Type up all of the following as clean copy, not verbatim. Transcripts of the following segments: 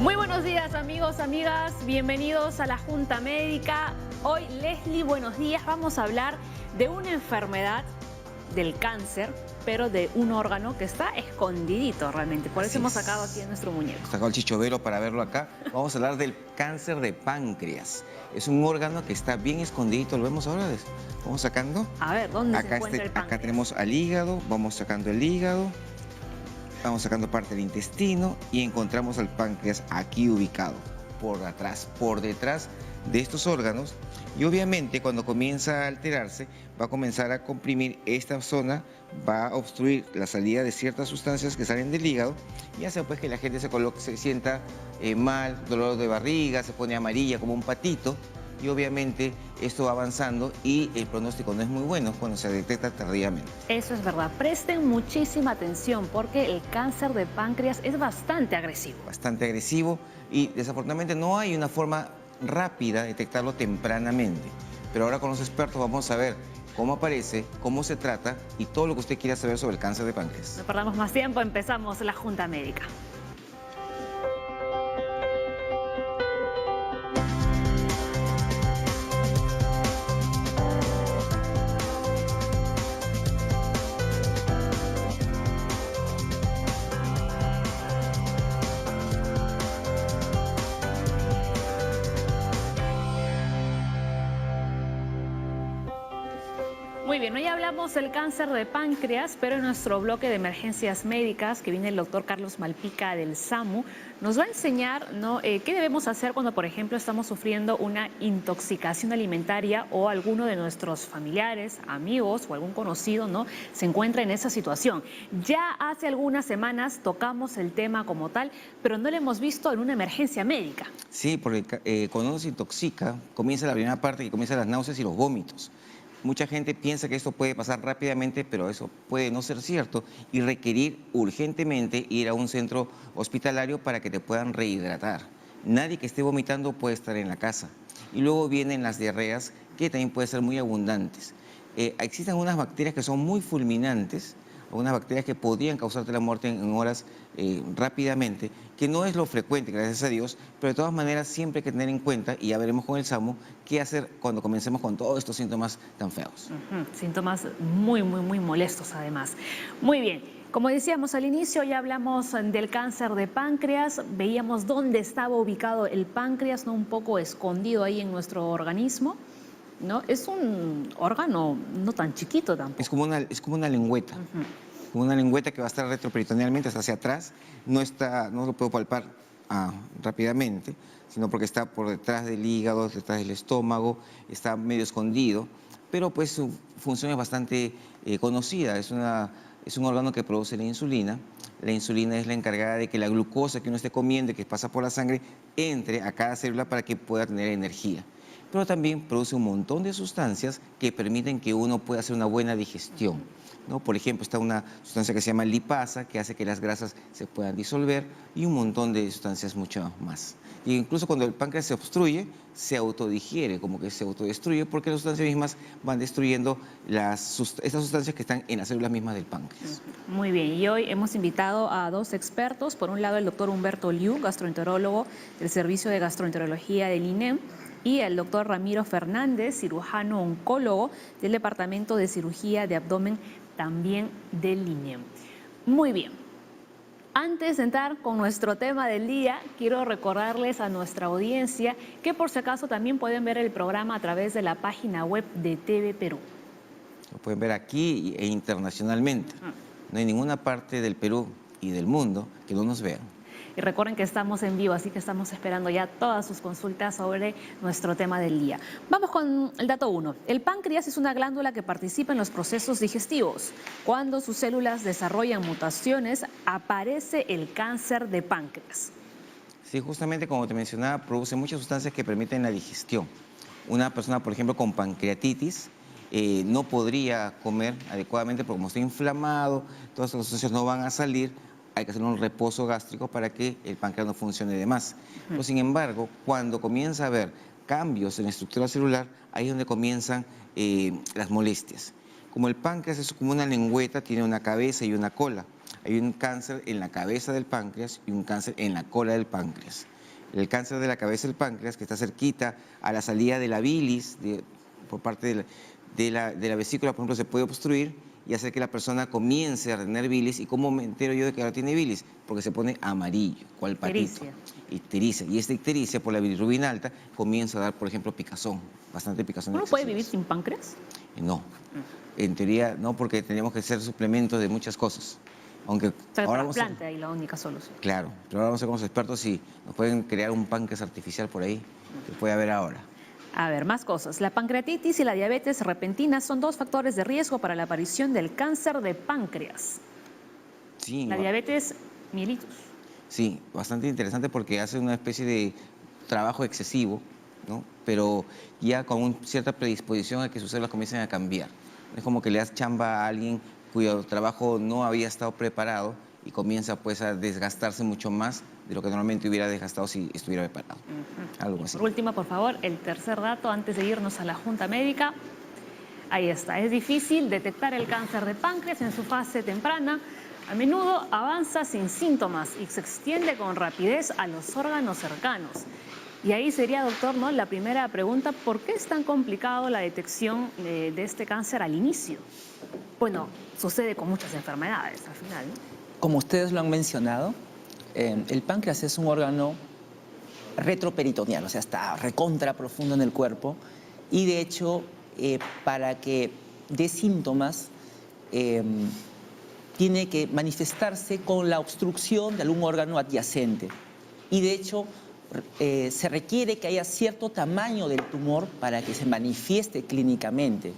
Muy buenos días amigos, amigas, bienvenidos a la Junta Médica. Hoy Leslie, buenos días, vamos a hablar de una enfermedad del cáncer, pero de un órgano que está escondidito realmente, por eso hemos sacado aquí en nuestro muñeco. Sacado el chichovelo para verlo acá. Vamos a hablar del cáncer de páncreas. Es un órgano que está bien escondidito, ¿lo vemos ahora? Vamos sacando. A ver, ¿dónde se Acá, encuentra el páncreas? acá tenemos al hígado, vamos sacando el hígado. Vamos sacando parte del intestino y encontramos al páncreas aquí ubicado, por atrás, por detrás de estos órganos. Y obviamente cuando comienza a alterarse, va a comenzar a comprimir esta zona, va a obstruir la salida de ciertas sustancias que salen del hígado y hace pues que la gente se sienta mal, dolor de barriga, se pone amarilla como un patito. Y obviamente esto va avanzando y el pronóstico no es muy bueno cuando se detecta tardíamente. Eso es verdad. Presten muchísima atención porque el cáncer de páncreas es bastante agresivo. Bastante agresivo y desafortunadamente no hay una forma rápida de detectarlo tempranamente. Pero ahora con los expertos vamos a ver cómo aparece, cómo se trata y todo lo que usted quiera saber sobre el cáncer de páncreas. No perdamos más tiempo, empezamos la Junta Médica. Muy bien, hoy hablamos del cáncer de páncreas, pero en nuestro bloque de emergencias médicas, que viene el doctor Carlos Malpica del SAMU, nos va a enseñar qué debemos hacer cuando, por ejemplo, estamos sufriendo una intoxicación alimentaria o alguno de nuestros familiares, amigos o algún conocido se encuentra en esa situación. Ya hace algunas semanas tocamos el tema como tal, pero no lo hemos visto en una emergencia médica. Sí, porque cuando uno se intoxica, comienza la primera parte que comienza las náuseas y los vómitos. Mucha gente piensa que esto puede pasar rápidamente, pero eso puede no ser cierto y requerir urgentemente ir a un centro hospitalario para que te puedan rehidratar. Nadie que esté vomitando puede estar en la casa. Y luego vienen las diarreas, que también pueden ser muy abundantes. Existen unas bacterias que son muy fulminantes, algunas bacterias que podrían causarte la muerte en horas rápidamente, que no es lo frecuente, gracias a Dios, pero de todas maneras siempre hay que tener en cuenta, y ya veremos con el SAMU, qué hacer cuando comencemos con todos estos síntomas tan feos. Síntomas muy molestos además. Muy bien, como decíamos al inicio, ya hablamos del cáncer de páncreas, veíamos dónde estaba ubicado el páncreas, un poco escondido ahí en nuestro organismo. Es un órgano no tan chiquito tampoco. Es como una lengüeta. Como una lengüeta que va a estar retroperitonealmente hasta hacia atrás. No lo puedo palpar rápidamente, sino porque está por detrás del hígado, detrás del estómago, está medio escondido, pero pues su función es bastante conocida. Es un órgano que produce la insulina. La insulina es la encargada de que la glucosa que uno esté comiendo y que pasa por la sangre entre a cada célula para que pueda tener energía. Pero también produce un montón de sustancias que permiten que uno pueda hacer una buena digestión, ¿no? Por ejemplo, está una sustancia que se llama lipasa, que hace que las grasas se puedan disolver, y un montón de sustancias mucho más. Y incluso cuando el páncreas se obstruye, se autodigiere, como que se autodestruye, porque las sustancias mismas van destruyendo estas sustancias que están en las células mismas del páncreas. Muy bien, y hoy hemos invitado a dos expertos. Por un lado, el doctor Humberto Liu, gastroenterólogo del Servicio de Gastroenterología del INEM, y el doctor Ramiro Fernández, cirujano oncólogo del Departamento de Cirugía de Abdomen, también del INEM. Muy bien. Antes de entrar con nuestro tema del día, quiero recordarles a nuestra audiencia que por si acaso también pueden ver el programa a través de la página web de TV Perú. Lo pueden ver aquí e internacionalmente. No hay ninguna parte del Perú y del mundo que no nos vean. Y recuerden que estamos en vivo, así que estamos esperando ya todas sus consultas sobre nuestro tema del día. Vamos con el dato 1. El páncreas es una glándula que participa en los procesos digestivos. Cuando sus células desarrollan mutaciones, aparece el cáncer de páncreas. Sí, justamente como te mencionaba, produce muchas sustancias que permiten la digestión. Una persona, por ejemplo, con pancreatitis, no podría comer adecuadamente porque como está inflamado, todas esas sustancias no van a salir. Hay que hacer un reposo gástrico para que el páncreas no funcione de más. Pero sin embargo, cuando comienza a haber cambios en la estructura celular, ahí es donde comienzan las molestias. Como el páncreas es como una lengüeta, tiene una cabeza y una cola. Hay un cáncer en la cabeza del páncreas y un cáncer en la cola del páncreas. El cáncer de la cabeza del páncreas, que está cerquita a la salida de la bilis, por parte de la vesícula, por ejemplo, se puede obstruir y hacer que la persona comience a tener bilis. ¿Y cómo me entero yo de que ahora tiene bilis? Porque se pone amarillo, cual patito. Ictericia. Y esta ictericia, por la bilirrubina alta, comienza a dar, por ejemplo, picazón, bastante picazón. ¿Uno puede vivir sin páncreas? No. En teoría, no, porque tenemos que hacer suplementos de muchas cosas. Aunque o sea, ahora trasplante ahí la única solución. Claro, pero ahora vamos a ver con los expertos si nos pueden crear un páncreas artificial por ahí, que puede haber ahora. A ver, más cosas. La pancreatitis y la diabetes repentina son 2 factores de riesgo para la aparición del cáncer de páncreas. Sí, La diabetes mellitus. Sí, bastante interesante porque hace una especie de trabajo excesivo, ¿no? Pero ya con cierta predisposición a que sus células comiencen a cambiar. Es como que le das chamba a alguien cuyo trabajo no había estado preparado y comienza pues a desgastarse mucho más de lo que normalmente hubiera desgastado si estuviera preparado. Algo así. Por último, por favor, el tercer dato antes de irnos a la junta médica. Ahí está, es difícil detectar el cáncer de páncreas en su fase temprana. A menudo avanza sin síntomas y se extiende con rapidez a los órganos cercanos. Y ahí sería, doctor, ¿no?, la primera pregunta, ¿por qué es tan complicado la detección de este cáncer al inicio? Bueno, sucede con muchas enfermedades al final, ¿no? Como ustedes lo han mencionado, el páncreas es un órgano retroperitoneal, o sea, está recontra profundo en el cuerpo y de hecho, para que dé síntomas, tiene que manifestarse con la obstrucción de algún órgano adyacente. Y de hecho, se requiere que haya cierto tamaño del tumor para que se manifieste clínicamente.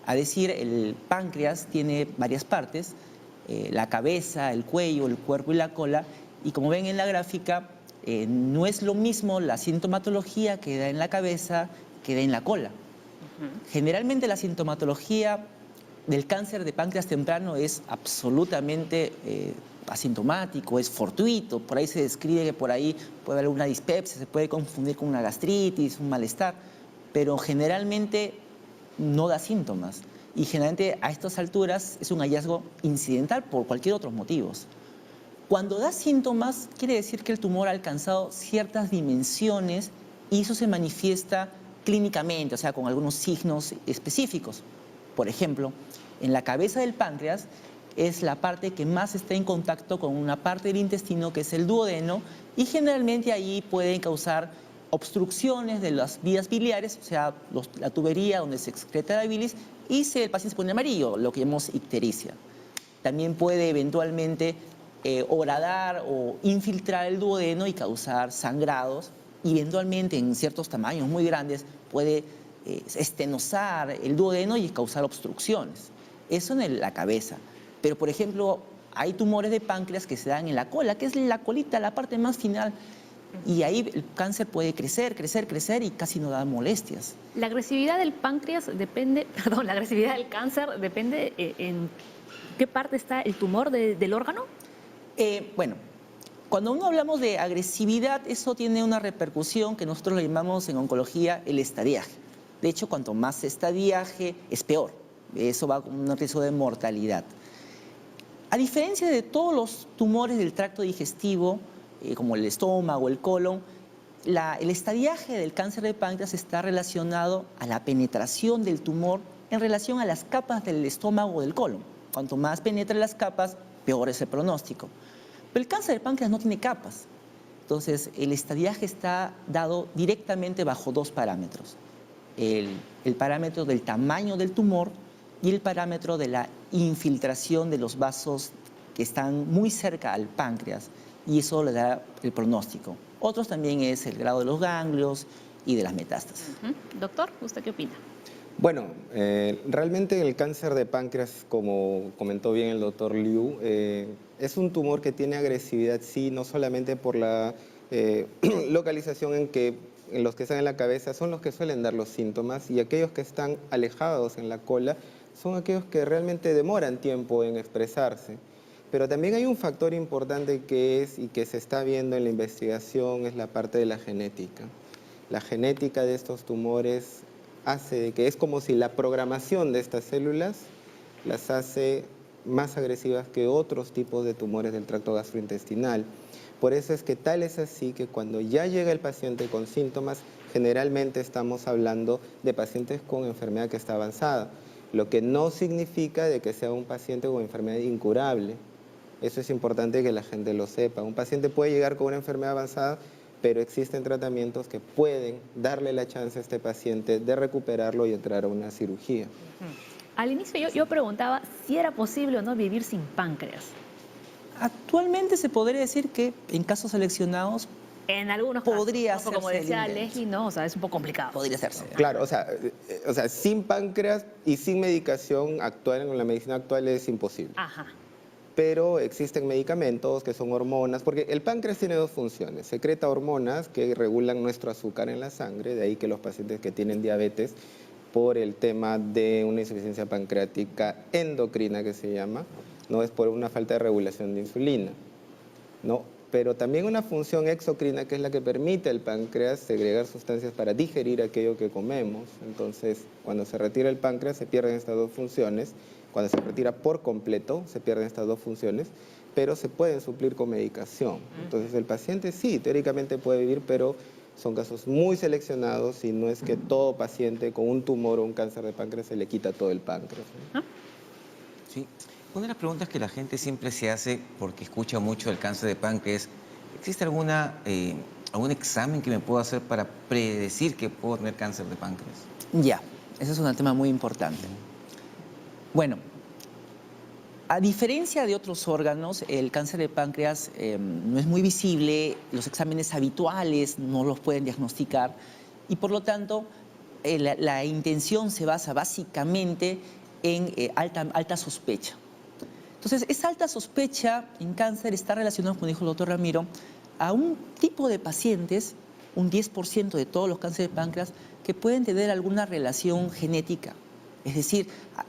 Es decir, el páncreas tiene varias partes, la cabeza, el cuello, el cuerpo y la cola, y como ven en la gráfica, no es lo mismo la sintomatología que da en la cabeza que da en la cola. Generalmente la sintomatología del cáncer de páncreas temprano es absolutamente asintomático, es fortuito, por ahí se describe que por ahí puede haber una dispepsia, se puede confundir con una gastritis, un malestar, pero generalmente no da síntomas y generalmente a estas alturas es un hallazgo incidental por cualquier otros motivos. Cuando da síntomas quiere decir que el tumor ha alcanzado ciertas dimensiones y eso se manifiesta clínicamente, o sea, con algunos signos específicos. Por ejemplo, en la cabeza del páncreas es la parte que más está en contacto con una parte del intestino que es el duodeno y generalmente ahí pueden causar obstrucciones de las vías biliares, o sea, la tubería donde se excreta la bilis y el paciente se pone amarillo, lo que llamamos ictericia. También puede eventualmente horadar o infiltrar el duodeno y causar sangrados y eventualmente en ciertos tamaños muy grandes puede estenosar el duodeno y causar obstrucciones. Eso en la cabeza. Pero, por ejemplo, hay tumores de páncreas que se dan en la cola, que es la colita, la parte más final. Y ahí el cáncer puede crecer, crecer, crecer y casi no da molestias. La agresividad del páncreas depende, perdón, la agresividad del cáncer depende en qué parte está el tumor del órgano. Bueno, cuando uno hablamos de agresividad, eso tiene una repercusión que nosotros le llamamos en oncología el estadiaje. De hecho, cuanto más estadiaje, es peor. Eso va con un riesgo de mortalidad. A diferencia de todos los tumores del tracto digestivo, como el estómago, el colon, el estadiaje del cáncer de páncreas está relacionado a la penetración del tumor en relación a las capas del estómago o del colon. Cuanto más penetra las capas, peor es el pronóstico. Pero el cáncer de páncreas no tiene capas. Entonces, el estadiaje está dado directamente bajo 2 parámetros. El parámetro del tamaño del tumor y el parámetro de la infiltración de los vasos que están muy cerca al páncreas y eso le da el pronóstico. Otros también es el grado de los ganglios y de las metástasis. Doctor, ¿usted qué opina? Bueno, realmente el cáncer de páncreas, como comentó bien el doctor Liu, es un tumor que tiene agresividad, sí, no solamente por la localización en los que están en la cabeza, son los que suelen dar los síntomas, y aquellos que están alejados en la cola son aquellos que realmente demoran tiempo en expresarse. Pero también hay un factor importante que es, y que se está viendo en la investigación, es la parte de la genética. La genética de estos tumores hace de que es como si la programación de estas células las hace más agresivas que otros tipos de tumores del tracto gastrointestinal. Por eso es que tal es así que cuando ya llega el paciente con síntomas, generalmente estamos hablando de pacientes con enfermedad que está avanzada, lo que no significa de que sea un paciente con enfermedad incurable. Eso es importante que la gente lo sepa. Un paciente puede llegar con una enfermedad avanzada, pero existen tratamientos que pueden darle la chance a este paciente de recuperarlo y entrar a una cirugía. Al inicio yo preguntaba si era posible o no vivir sin páncreas. Actualmente se podría decir que en casos seleccionados En algunos podría casos, ¿no? Como hacerse el decía intento. Leslie, no, o sea, es un poco complicado. podría hacerse. Claro, o sea, sin páncreas y sin medicación actual, en la medicina actual es imposible. Ajá. Pero existen medicamentos que son hormonas, porque el páncreas tiene dos funciones. Secreta hormonas que regulan nuestro azúcar en la sangre, de ahí que los pacientes que tienen diabetes, por el tema de una insuficiencia pancreática endocrina que se llama, no es por una falta de regulación de insulina, ¿no? Pero también una función exocrina que es la que permite al páncreas segregar sustancias para digerir aquello que comemos. Entonces, cuando se retira el páncreas se pierden estas dos funciones. Cuando se retira por completo se pierden estas dos funciones, pero se pueden suplir con medicación. Entonces, el paciente sí, teóricamente puede vivir, pero son casos muy seleccionados y no es que todo paciente con un tumor o un cáncer de páncreas se le quita todo el páncreas, ¿no? Sí. Una de las preguntas que la gente siempre se hace porque escucha mucho el cáncer de páncreas, ¿existe algún examen que me puedo hacer para predecir que puedo tener cáncer de páncreas? Ya, ese es un tema muy importante. Bueno, a diferencia de otros órganos, el cáncer de páncreas no es muy visible, los exámenes habituales no los pueden diagnosticar y por lo tanto la intención se basa básicamente en alta sospecha. Entonces, esa alta sospecha en cáncer está relacionada, como dijo el doctor Ramiro, a un tipo de pacientes, un 10% de todos los cánceres de páncreas, que pueden tener alguna relación genética. Es decir,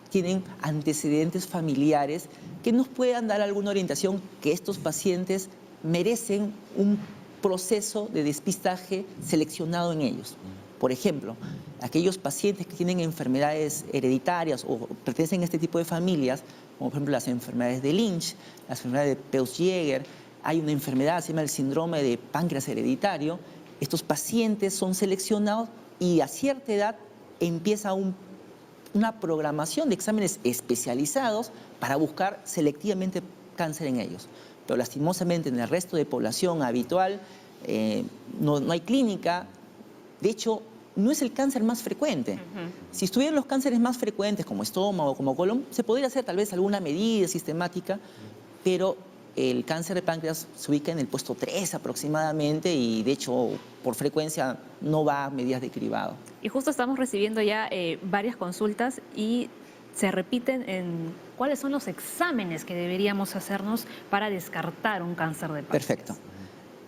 tienen antecedentes familiares que nos puedan dar alguna orientación que estos pacientes merecen un proceso de despistaje seleccionado en ellos. Por ejemplo, aquellos pacientes que tienen enfermedades hereditarias o pertenecen a este tipo de familias, como por ejemplo las enfermedades de Lynch, las enfermedades de Peutz-Jeghers, hay una enfermedad, se llama el síndrome de páncreas hereditario. Estos pacientes son seleccionados y a cierta edad empieza una programación de exámenes especializados para buscar selectivamente cáncer en ellos. Pero lastimosamente en el resto de población habitual no hay clínica. De hecho, no es el cáncer más frecuente. Si estuvieran los cánceres más frecuentes, como estómago, como colon, se podría hacer tal vez alguna medida sistemática, pero el cáncer de páncreas se ubica en el puesto 3 aproximadamente y, de hecho, por frecuencia no va a medidas de cribado. Y justo estamos recibiendo ya varias consultas y se repiten en cuáles son los exámenes que deberíamos hacernos para descartar un cáncer de páncreas. Perfecto.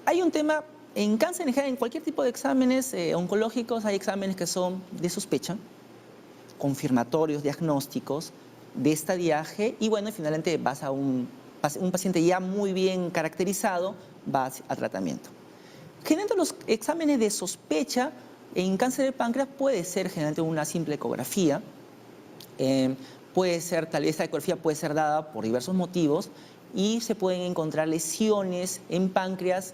Hay un tema. En cáncer en general, en cualquier tipo de exámenes oncológicos, hay exámenes que son de sospecha, confirmatorios, diagnósticos, de estadiaje, y bueno, finalmente vas a un paciente ya muy bien caracterizado, vas a tratamiento. Generalmente los exámenes de sospecha en cáncer de páncreas puede ser generalmente una simple ecografía, puede ser, tal vez esta ecografía puede ser dada por diversos motivos, y se pueden encontrar lesiones en páncreas,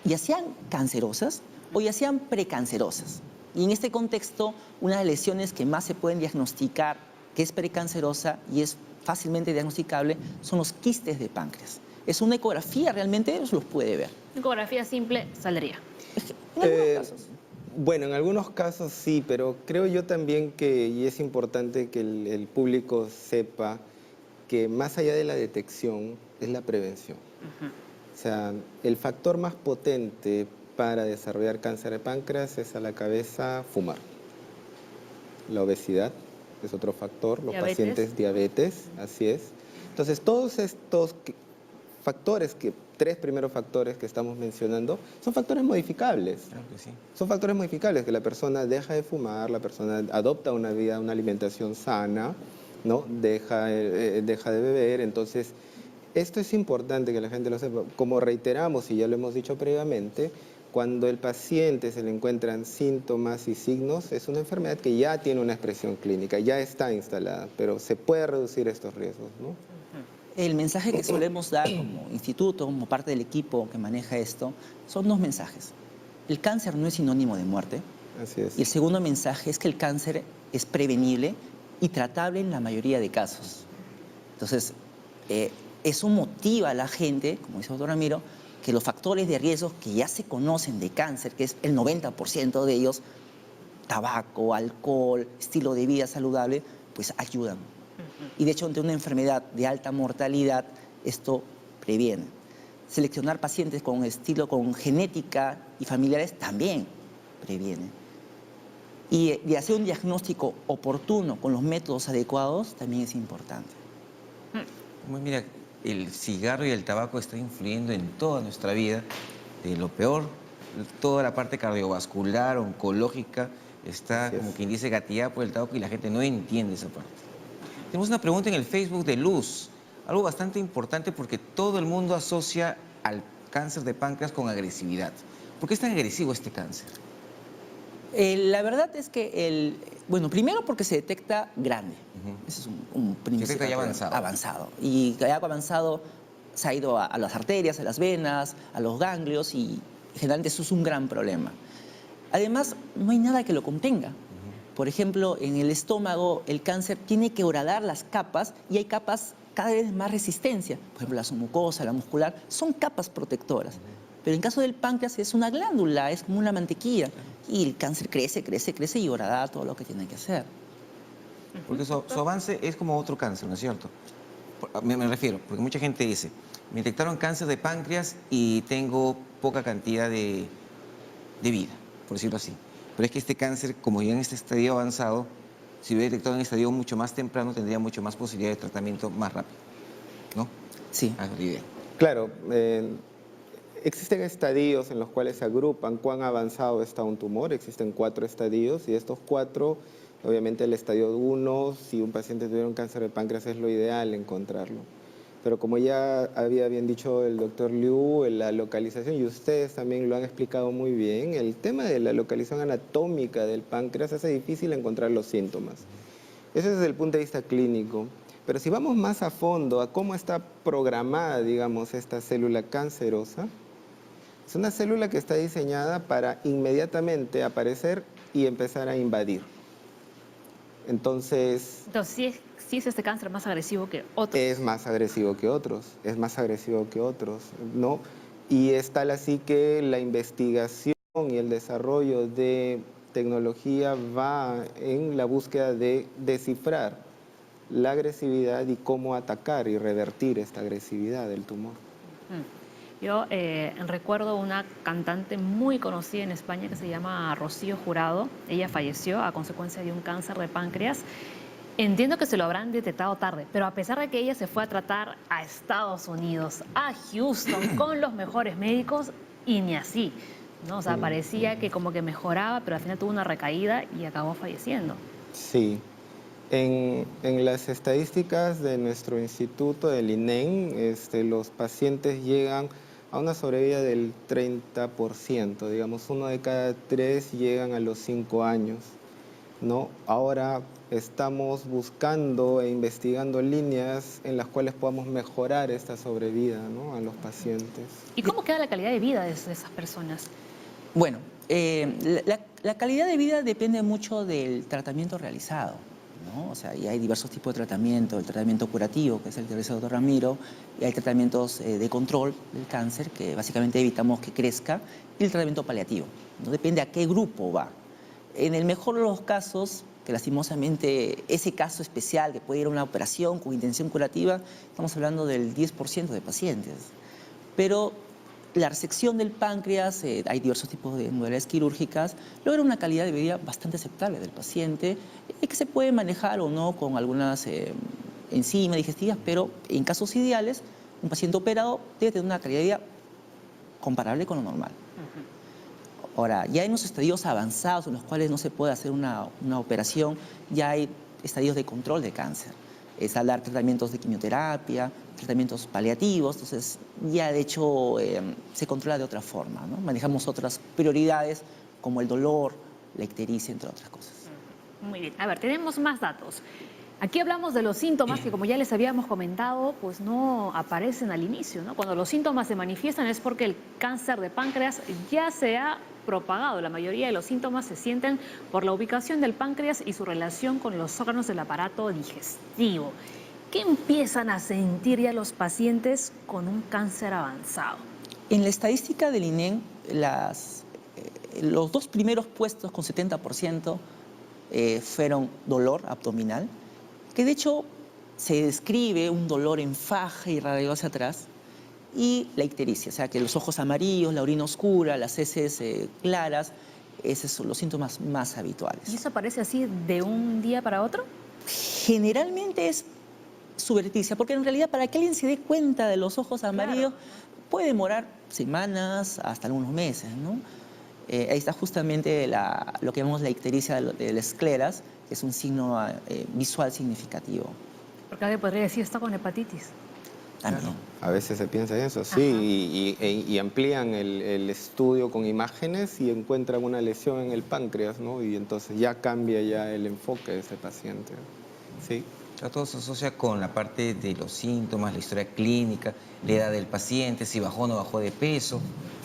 ya sean cancerosas o ya sean precancerosas. Y en este contexto, una de las lesiones que más se pueden diagnosticar que es precancerosa y es fácilmente diagnosticable son los quistes de páncreas. Es una ecografía, realmente los puede ver. Una ecografía simple saldría. En algunos casos. Bueno, en algunos casos sí, pero creo yo también que, y es importante que el público sepa que más allá de la detección es la prevención. O sea, el factor más potente para desarrollar cáncer de páncreas es a la cabeza fumar. La obesidad es otro factor, los pacientes diabetes, así es. Entonces, todos estos factores, tres primeros factores que estamos mencionando, son factores modificables. Claro que sí. Son factores modificables, que la persona deja de fumar, la persona adopta una alimentación sana, ¿no? Deja de beber, entonces esto es importante que la gente lo sepa. Como reiteramos y ya lo hemos dicho previamente, cuando el paciente se le encuentran síntomas y signos, es una enfermedad que ya tiene una expresión clínica, ya está instalada, pero se puede reducir estos riesgos, ¿no? El mensaje que solemos dar como instituto, como parte del equipo que maneja esto, son dos mensajes. El cáncer no es sinónimo de muerte. Así es. Y el segundo mensaje es que el cáncer es prevenible y tratable en la mayoría de casos. Entonces, eso motiva a la gente, como dice el doctor Ramiro, que los factores de riesgo que ya se conocen de cáncer, que es el 90% de ellos, tabaco, alcohol, estilo de vida saludable, pues ayudan. Y de hecho, ante una enfermedad de alta mortalidad, esto previene. Seleccionar pacientes con genética y familiares también previene. Y hacer un diagnóstico oportuno con los métodos adecuados también es importante. Mira, el cigarro y el tabaco están influyendo en toda nuestra vida. Lo peor, toda la parte cardiovascular, oncológica, está como quien dice gatillada por el tabaco y la gente no entiende esa parte. Tenemos una pregunta en el Facebook de Luz, algo bastante importante porque todo el mundo asocia al cáncer de páncreas con agresividad. ¿Por qué es tan agresivo este cáncer? La verdad es que, bueno, primero porque se detecta grande. Ese es un principio. Se detecta ya avanzado. Avanzado. Y ya avanzado se ha ido a las arterias, a las venas, a los ganglios y generalmente eso es un gran problema. Además, no hay nada que lo contenga. Por ejemplo, en el estómago el cáncer tiene que horadar las capas y hay capas cada vez más resistencia. Por ejemplo, la submucosa, la muscular, son capas protectoras. Pero en caso del páncreas es una glándula, es como una mantequilla. Y el cáncer crece, crece, crece y horada todo lo que tiene que hacer. Porque su avance es como otro cáncer, ¿no es cierto? Me refiero, porque mucha gente dice, me detectaron cáncer de páncreas y tengo poca cantidad de vida, por decirlo así. Pero es que este cáncer, como ya en este estadio avanzado, si hubiera detectado en un estadio mucho más temprano, tendría mucho más posibilidad de tratamiento más rápido, ¿no? Sí. Ah, la idea. Claro, existen estadios en los cuales se agrupan cuán avanzado está un tumor. Existen 4 estadios y estos 4, obviamente el estadio 1, si un paciente tuviera un cáncer de páncreas es lo ideal encontrarlo. Pero como ya había bien dicho el doctor Liu, la localización, y ustedes también lo han explicado muy bien, el tema de la localización anatómica del páncreas hace difícil encontrar los síntomas. Eso es desde el punto de vista clínico. Pero si vamos más a fondo a cómo está programada, digamos, esta célula cancerosa, es una célula que está diseñada para inmediatamente aparecer y empezar a invadir. Entonces, sí es este cáncer más agresivo que otros. es más agresivo que otros, ¿no? Y es tal así que la investigación y el desarrollo de tecnología va en la búsqueda de descifrar la agresividad y cómo atacar y revertir esta agresividad del tumor. Yo recuerdo una cantante muy conocida en España que se llama Rocío Jurado. Ella falleció a consecuencia de un cáncer de páncreas. Entiendo que se lo habrán detectado tarde, pero a pesar de que ella se fue a tratar a Estados Unidos, a Houston, con los mejores médicos, y ni así, ¿no? O sea, parecía que como que mejoraba, pero al final tuvo una recaída y acabó falleciendo. Sí. En las estadísticas de nuestro instituto, del INEM, los pacientes llegan a una sobrevida del 30%, digamos, 1 de cada 3 llegan a los 5 años, ¿no? Ahora estamos buscando e investigando líneas en las cuales podamos mejorar esta sobrevida, ¿no?, a los pacientes. ¿Y cómo queda la calidad de vida de esas personas? Bueno, la calidad de vida depende mucho del tratamiento realizado, ¿no? O sea, y hay diversos tipos de tratamiento, el tratamiento curativo, que es el que dice el doctor Ramiro, y hay tratamientos de control del cáncer, que básicamente evitamos que crezca, y el tratamiento paliativo, ¿no? Depende a qué grupo va. En el mejor de los casos, que lastimosamente ese caso especial que puede ir a una operación con intención curativa, estamos hablando del 10% de pacientes. Pero la resección del páncreas, hay diversos tipos de modalidades quirúrgicas, logra una calidad de vida bastante aceptable del paciente, que se puede manejar o no con algunas enzimas digestivas, pero en casos ideales, un paciente operado debe tener una calidad de vida comparable con lo normal. Ahora, ya en los estadios avanzados en los cuales no se puede hacer una operación, ya hay estadios de control de cáncer. Es al dar tratamientos de quimioterapia, tratamientos paliativos, entonces ya de hecho se controla de otra forma, ¿no? Manejamos otras prioridades como el dolor, la ictericia, entre otras cosas. Muy bien. A ver, tenemos más datos. Aquí hablamos de los síntomas que, como ya les habíamos comentado, pues no aparecen al inicio, ¿no? Cuando los síntomas se manifiestan es porque el cáncer de páncreas ya se ha propagado. La mayoría de los síntomas se sienten por la ubicación del páncreas y su relación con los órganos del aparato digestivo. ¿Qué empiezan a sentir ya los pacientes con un cáncer avanzado? En la estadística del INEM, los dos primeros puestos con 70% fueron dolor abdominal, que de hecho se describe un dolor en faja y radio hacia atrás, y la ictericia, o sea que los ojos amarillos, la orina oscura, las heces claras, esos son los síntomas más habituales. ¿Y eso aparece así de un día para otro? Generalmente es subrepticia, porque en realidad para que alguien se dé cuenta de los ojos amarillos puede demorar semanas hasta algunos meses, ¿no? Ahí está justamente lo que llamamos la ictericia de las escleras, que es un signo visual significativo. Porque alguien podría decir, está con hepatitis. También. A veces se piensa en eso, sí, y amplían el estudio con imágenes y encuentran una lesión en el páncreas, ¿no? Y entonces ya cambia ya el enfoque de ese paciente, ¿sí? Todo se asocia con la parte de los síntomas, la historia clínica, la edad del paciente, si bajó o no bajó de peso.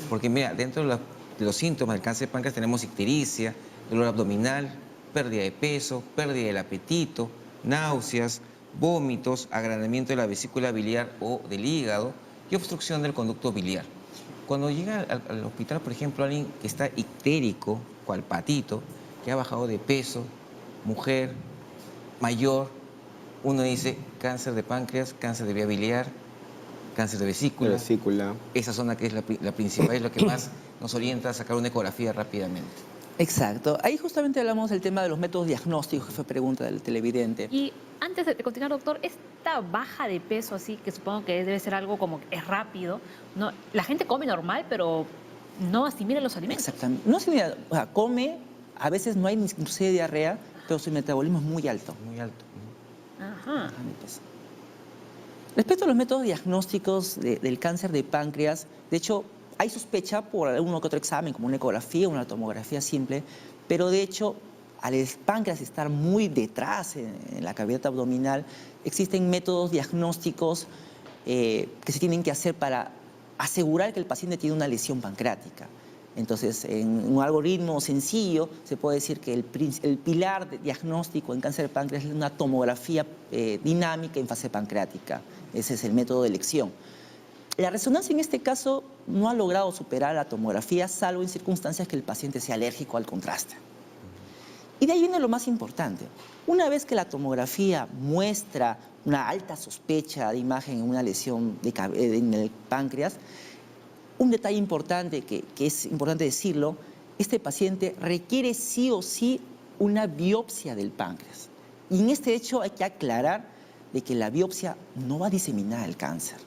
Porque mira, dentro de los síntomas del cáncer de páncreas tenemos ictericia, dolor abdominal, pérdida de peso, pérdida del apetito, náuseas, vómitos, agrandamiento de la vesícula biliar o del hígado y obstrucción del conducto biliar. Cuando llega al hospital, por ejemplo, alguien que está ictérico, cual patito, que ha bajado de peso, mujer, mayor, uno dice cáncer de páncreas, cáncer de vía biliar, cáncer de vesícula. Esa zona que es la principal es lo que más nos orienta a sacar una ecografía rápidamente. Exacto. Ahí justamente hablamos del tema de los métodos diagnósticos, que fue pregunta del televidente. Y antes de continuar, doctor, esta baja de peso, así que supongo que debe ser algo como que es rápido, ¿no? La gente come normal, pero no asimila los alimentos. Exactamente. No asimila, o sea, come, a veces no hay ni inclusive diarrea, pero su metabolismo es muy alto. Muy alto. Ajá. Respecto a los métodos diagnósticos del cáncer de páncreas, de hecho, hay sospecha por alguno que otro examen, como una ecografía, una tomografía simple, pero de hecho, al páncreas estar muy detrás en la cavidad abdominal, existen métodos diagnósticos que se tienen que hacer para asegurar que el paciente tiene una lesión pancreática. Entonces, en un algoritmo sencillo, se puede decir que el pilar de diagnóstico en cáncer de páncreas es una tomografía dinámica en fase pancreática. Ese es el método de elección. La resonancia en este caso no ha logrado superar la tomografía, salvo en circunstancias que el paciente sea alérgico al contraste. Y de ahí viene lo más importante. Una vez que la tomografía muestra una alta sospecha de imagen en una lesión en el páncreas, un detalle importante que es importante decirlo, este paciente requiere sí o sí una biopsia del páncreas. Y en este hecho hay que aclarar de que la biopsia no va a diseminar el cáncer.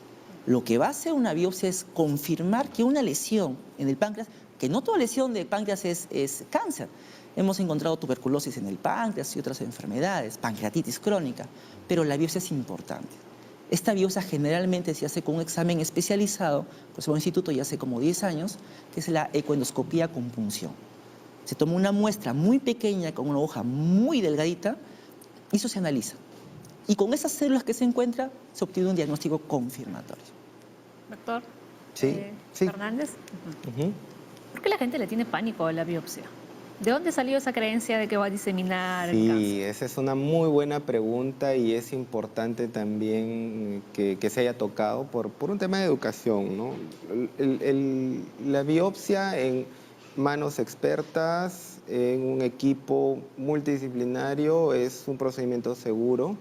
Lo que va a hacer una biopsia es confirmar que una lesión en el páncreas, que no toda lesión del páncreas es cáncer. Hemos encontrado tuberculosis en el páncreas y otras enfermedades, pancreatitis crónica, pero la biopsia es importante. Esta biopsia generalmente se hace con un examen especializado, pues en un instituto ya hace como 10 años, que es la ecoendoscopía con punción. Se toma una muestra muy pequeña con una hoja muy delgadita y eso se analiza. Y con esas células que se encuentra, se obtiene un diagnóstico confirmatorio. Doctor Sí. Fernández, ¿por qué la gente le tiene pánico a la biopsia? ¿De dónde salió esa creencia de que va a diseminar el cáncer? Sí, esa es una muy buena pregunta y es importante también que se haya tocado por un tema de educación, ¿no? La biopsia en manos expertas, en un equipo multidisciplinario, es un procedimiento seguro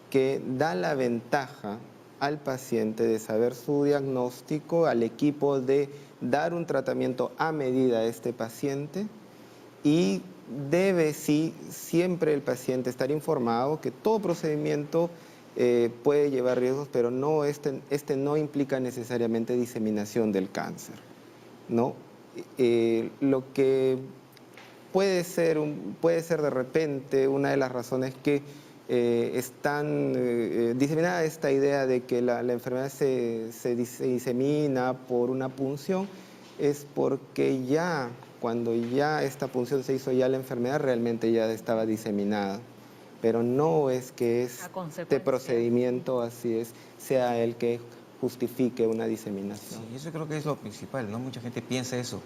que da la ventaja al paciente de saber su diagnóstico, al equipo de dar un tratamiento a medida a este paciente. Y debe, sí, siempre el paciente estar informado que todo procedimiento puede llevar riesgos, pero no este no implica necesariamente diseminación del cáncer, ¿no? Lo que puede ser de repente una de las razones que están diseminada esta idea de que la enfermedad se disemina por una punción, es porque cuando ya esta punción se hizo, ya la enfermedad realmente ya estaba diseminada. pero no es que A este consecuencia. procedimiento, así es, sea el que justifique una diseminación. Sí, eso creo que es lo principal, ¿no? Mucha gente piensa eso,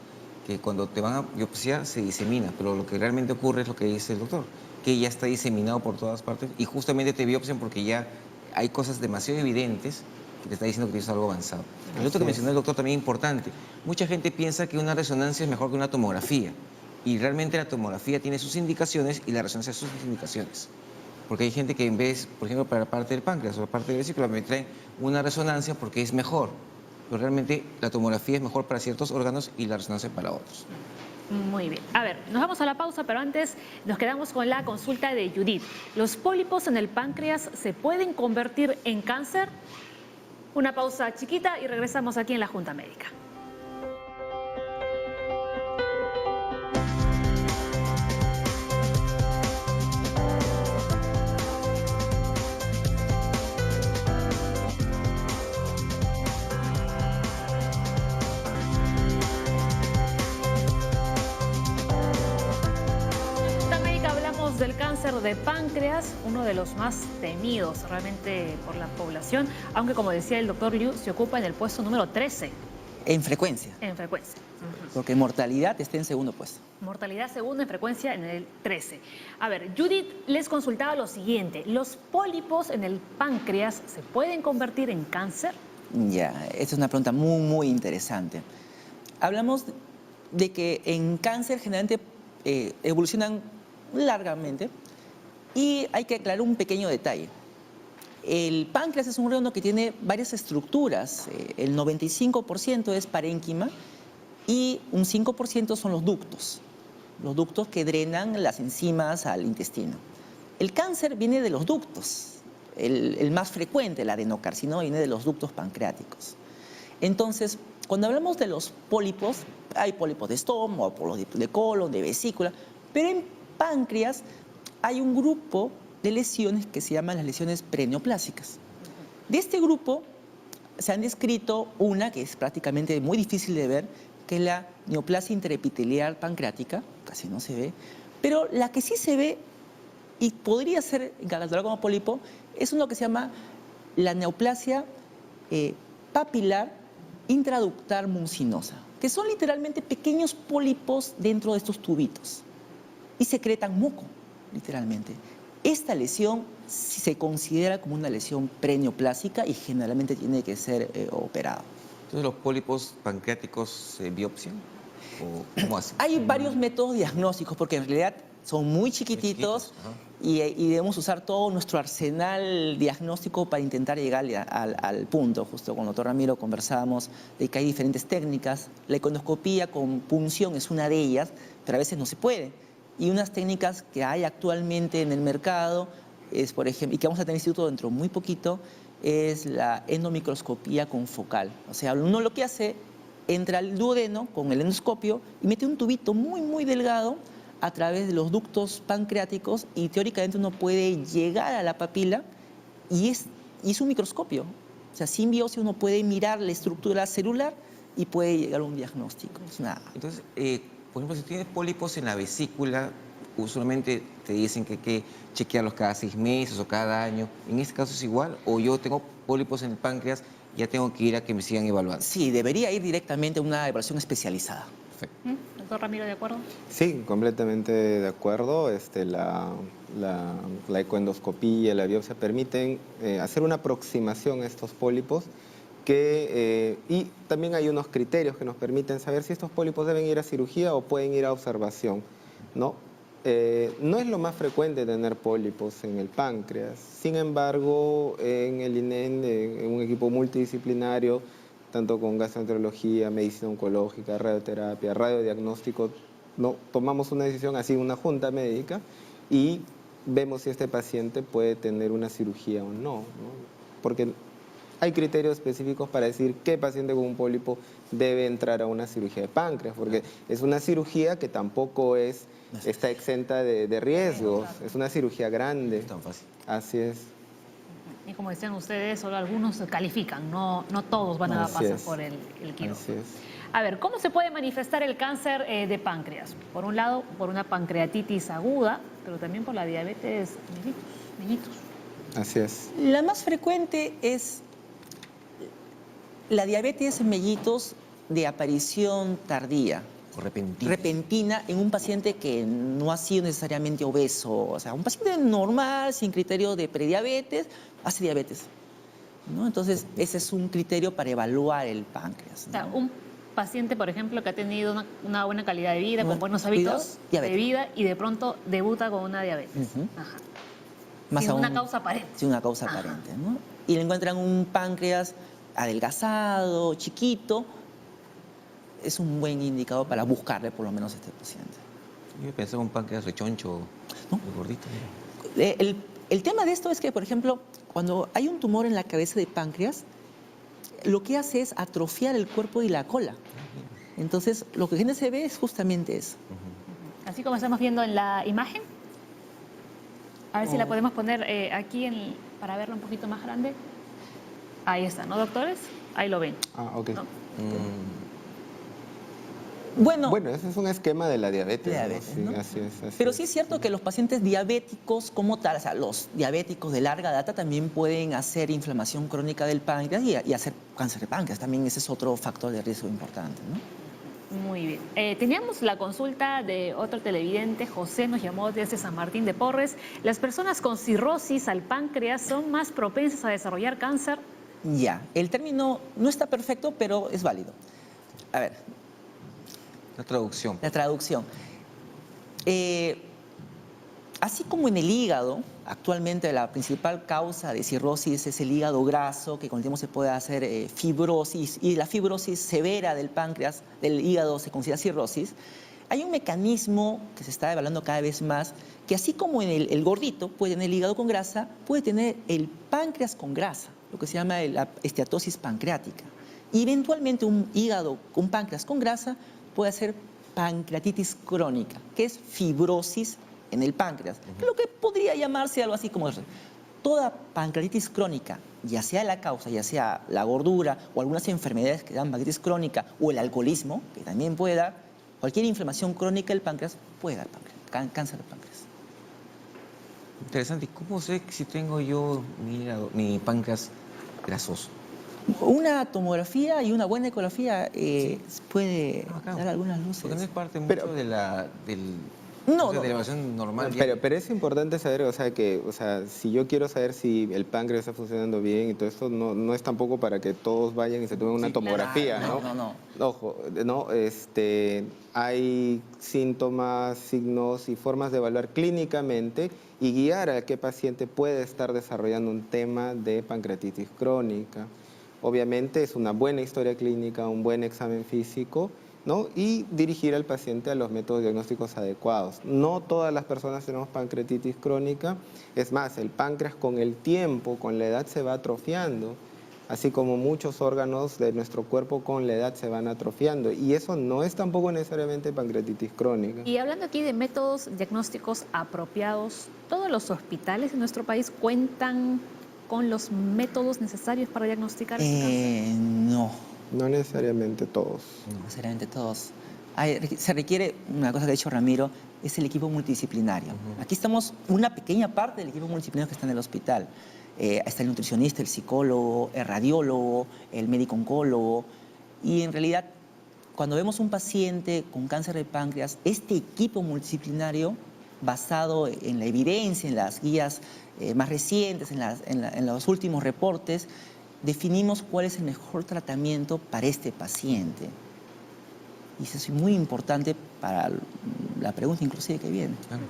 que cuando te van a biopsiar se disemina, pero lo que realmente ocurre es lo que dice el doctor, que ya está diseminado por todas partes y justamente te biopsian porque ya hay cosas demasiado evidentes que te está diciendo que tienes algo avanzado. El otro que mencionó el doctor también es importante. Mucha gente piensa que una resonancia es mejor que una tomografía y realmente la tomografía tiene sus indicaciones y la resonancia sus indicaciones. Porque hay gente que en vez, por ejemplo, para la parte del páncreas o la parte de la vesícula, me traen una resonancia porque es mejor. Pero realmente la tomografía es mejor para ciertos órganos y la resonancia para otros. Muy bien. A ver, nos vamos a la pausa, pero antes nos quedamos con la consulta de Judith. ¿Los pólipos en el páncreas se pueden convertir en cáncer? Una pausa chiquita y regresamos aquí en la Junta Médica. Del cáncer de páncreas, uno de los más temidos realmente por la población, aunque como decía el doctor Liu, se ocupa en el puesto número 13 En frecuencia, en frecuencia. porque mortalidad está en segundo puesto. Mortalidad segunda en frecuencia en el 13. A ver, Judith les consultaba lo siguiente, ¿los pólipos en el páncreas se pueden convertir en cáncer? Ya, esta es una pregunta muy, muy interesante. Hablamos de que en cáncer generalmente evolucionan largamente y hay que aclarar un pequeño detalle. El páncreas es un órgano que tiene varias estructuras. El 95% es parénquima y un 5% son los ductos que drenan las enzimas al intestino. El cáncer viene de los ductos. El más frecuente, el adenocarcinoma, viene de los ductos pancreáticos. Entonces, cuando hablamos de los pólipos, hay pólipos de estómago, pólipos de colon, de vesícula, pero en páncreas hay un grupo de lesiones que se llaman las lesiones preneoplásicas. De este grupo se han descrito una que es prácticamente muy difícil de ver, que es la neoplasia intraepitelial pancreática, casi no se ve, pero la que sí se ve y podría ser catalogada como pólipo es uno que se llama la neoplasia papilar intraductal mucinosa, que son literalmente pequeños pólipos dentro de estos tubitos y secretan moco, literalmente. Esta lesión se considera como una lesión preneoplásica y generalmente tiene que ser operada. Entonces, ¿los pólipos pancreáticos se biopsian? ¿O cómo hacen? Hay varios métodos diagnósticos porque en realidad son muy chiquititos y debemos usar todo nuestro arsenal diagnóstico para intentar llegar al punto. Justo con el doctor Ramiro conversábamos de que hay diferentes técnicas. La iconoscopía con punción es una de ellas, pero a veces no se puede. Y unas técnicas que hay actualmente en el mercado, es, por ejemplo, y que vamos a tener instituto dentro muy poquito, es la endomicroscopía confocal. O sea, uno lo que hace, entra al duodeno con el endoscopio y mete un tubito muy, muy delgado a través de los ductos pancreáticos y teóricamente uno puede llegar a la papila y es un microscopio. O sea, sin biopsia uno puede mirar la estructura celular y puede llegar a un diagnóstico. Entonces, por ejemplo, si tienes pólipos en la vesícula, usualmente te dicen que hay que chequearlos cada 6 meses o cada año. ¿En este caso es igual? ¿O yo tengo pólipos en el páncreas y ya tengo que ir a que me sigan evaluando? Sí, debería ir directamente a una evaluación especializada. Perfecto. Doctor Ramiro, ¿de acuerdo? Sí, completamente de acuerdo. La ecoendoscopía, la biopsia permiten hacer una aproximación a estos pólipos y también hay unos criterios que nos permiten saber si estos pólipos deben ir a cirugía o pueden ir a observación, ¿no? No es lo más frecuente tener pólipos en el páncreas. Sin embargo, en el INEN, en un equipo multidisciplinario, tanto con gastroenterología, medicina oncológica, radioterapia, radiodiagnóstico, ¿no? Tomamos una decisión así, una junta médica, y vemos si este paciente puede tener una cirugía o no, ¿no? Porque hay criterios específicos para decir qué paciente con un pólipo debe entrar a una cirugía de páncreas, porque es una cirugía que tampoco está exenta de riesgos, es una cirugía grande. Es tan fácil. Así es. Y como decían ustedes, solo algunos califican, no todos van a Así pasar es. por el quirófano. Así es. A ver, ¿cómo se puede manifestar el cáncer de páncreas? Por un lado, por una pancreatitis aguda, pero también por la diabetes mellitus. Así es. La más frecuente es la diabetes mellitus de aparición tardía, O repentino. repentina en un paciente que no ha sido necesariamente obeso, o sea, un paciente normal, sin criterio de prediabetes, hace diabetes, ¿no? Entonces, ese es un criterio para evaluar el páncreas, O sea, ¿no? un paciente, por ejemplo, que ha tenido una buena calidad de vida, con Bueno, buenos cuidado, hábitos de diabetes. vida y de pronto debuta con una diabetes. Ujú. Ajá. Más Sin una aún, causa aparente. sin una causa Ajá. aparente, ¿no? Y le encuentran un páncreas adelgazado, chiquito, es un buen indicador para buscarle por lo menos a este paciente. Yo pensaba un páncreas rechoncho, ¿No? muy gordito. Mira. El tema de esto es que, por ejemplo, cuando hay un tumor en la cabeza de páncreas, lo que hace es atrofiar el cuerpo y la cola. Entonces, lo que se ve es justamente eso. Así como estamos viendo en la imagen. A ver si la Oh. podemos poner aquí para verla un poquito más grande. Ahí está, ¿no, doctores? Ahí lo ven. Ah, ok. ¿no? Bueno, Bueno, ese es un esquema de la diabetes. Diabetes, Sí, ¿no? así es. Así pero es. sí es cierto que los pacientes diabéticos como tal, o sea, los diabéticos de larga data también pueden hacer inflamación crónica del páncreas y hacer cáncer de páncreas. También ese es otro factor de riesgo importante, ¿no? Muy bien. Teníamos la consulta de otro televidente, José nos llamó desde San Martín de Porres. ¿Las personas con cirrosis al páncreas son más propensas a desarrollar cáncer? Ya, el término no está perfecto, pero es válido. A ver, La traducción. la traducción. Así como en el hígado, actualmente la principal causa de cirrosis es el hígado graso, que con el tiempo se puede hacer fibrosis, y la fibrosis severa del páncreas, del hígado, se considera cirrosis. Hay un mecanismo que se está evaluando cada vez más, que así como en el gordito puede tener el hígado con grasa, puede tener el páncreas con grasa, lo que se llama la esteatosis pancreática. Y eventualmente un hígado, un páncreas con grasa, puede hacer pancreatitis crónica, que es fibrosis en el páncreas, lo que podría llamarse algo así como toda pancreatitis crónica, ya sea la causa, ya sea la gordura o algunas enfermedades que dan pancreatitis crónica o el alcoholismo, que también puede dar, cualquier inflamación crónica del páncreas puede dar cáncer de páncreas. Interesante. ¿Y cómo sé si tengo yo mi páncreas grasoso? Una tomografía y una buena ecografía puede Acá. dar algunas luces. Porque no es parte mucho Pero- de la No, de no. la evaluación normal. Pero es importante saber, o sea, si yo quiero saber si el páncreas está funcionando bien y todo esto, no es tampoco para que todos vayan y se tomen una Sí, tomografía, claro, ¿no? no. Ojo, no, hay síntomas, signos y formas de evaluar clínicamente y guiar a qué paciente puede estar desarrollando un tema de pancreatitis crónica. Obviamente es una buena historia clínica, un buen examen físico, ¿no? Y dirigir al paciente a los métodos diagnósticos adecuados. No todas las personas tenemos pancreatitis crónica, es más, el páncreas con el tiempo, con la edad se va atrofiando, así como muchos órganos de nuestro cuerpo con la edad se van atrofiando, y eso no es tampoco necesariamente pancreatitis crónica. Y hablando aquí de métodos diagnósticos apropiados, ¿todos los hospitales de nuestro país cuentan con los métodos necesarios para diagnosticar este cáncer? No. No necesariamente todos. Sinceramente todos. Se requiere, una cosa que ha dicho Ramiro, es el equipo multidisciplinario. Aquí estamos, una pequeña parte del equipo multidisciplinario que está en el hospital. Está el nutricionista, el psicólogo, el radiólogo, el médico oncólogo. Y en realidad, cuando vemos un paciente con cáncer de páncreas, este equipo multidisciplinario, basado en la evidencia, en las guías más recientes, en los últimos reportes, definimos cuál es el mejor tratamiento para este paciente. Y eso es muy importante para la pregunta inclusive que viene. Claro.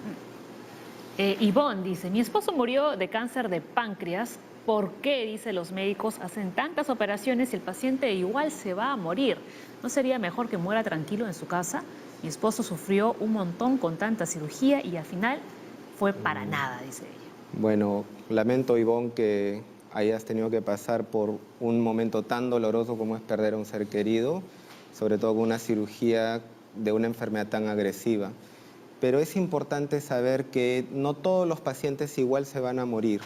Ivonne dice, mi esposo murió de cáncer de páncreas. ¿Por qué, dice, los médicos hacen tantas operaciones y el paciente igual se va a morir? ¿No sería mejor que muera tranquilo en su casa? Mi esposo sufrió un montón con tanta cirugía y al final fue para nada, dice ella. Bueno, lamento, Ivonne, que hayas tenido que pasar por un momento tan doloroso como es perder a un ser querido, sobre todo con una cirugía de una enfermedad tan agresiva. Pero es importante saber que no todos los pacientes igual se van a morir.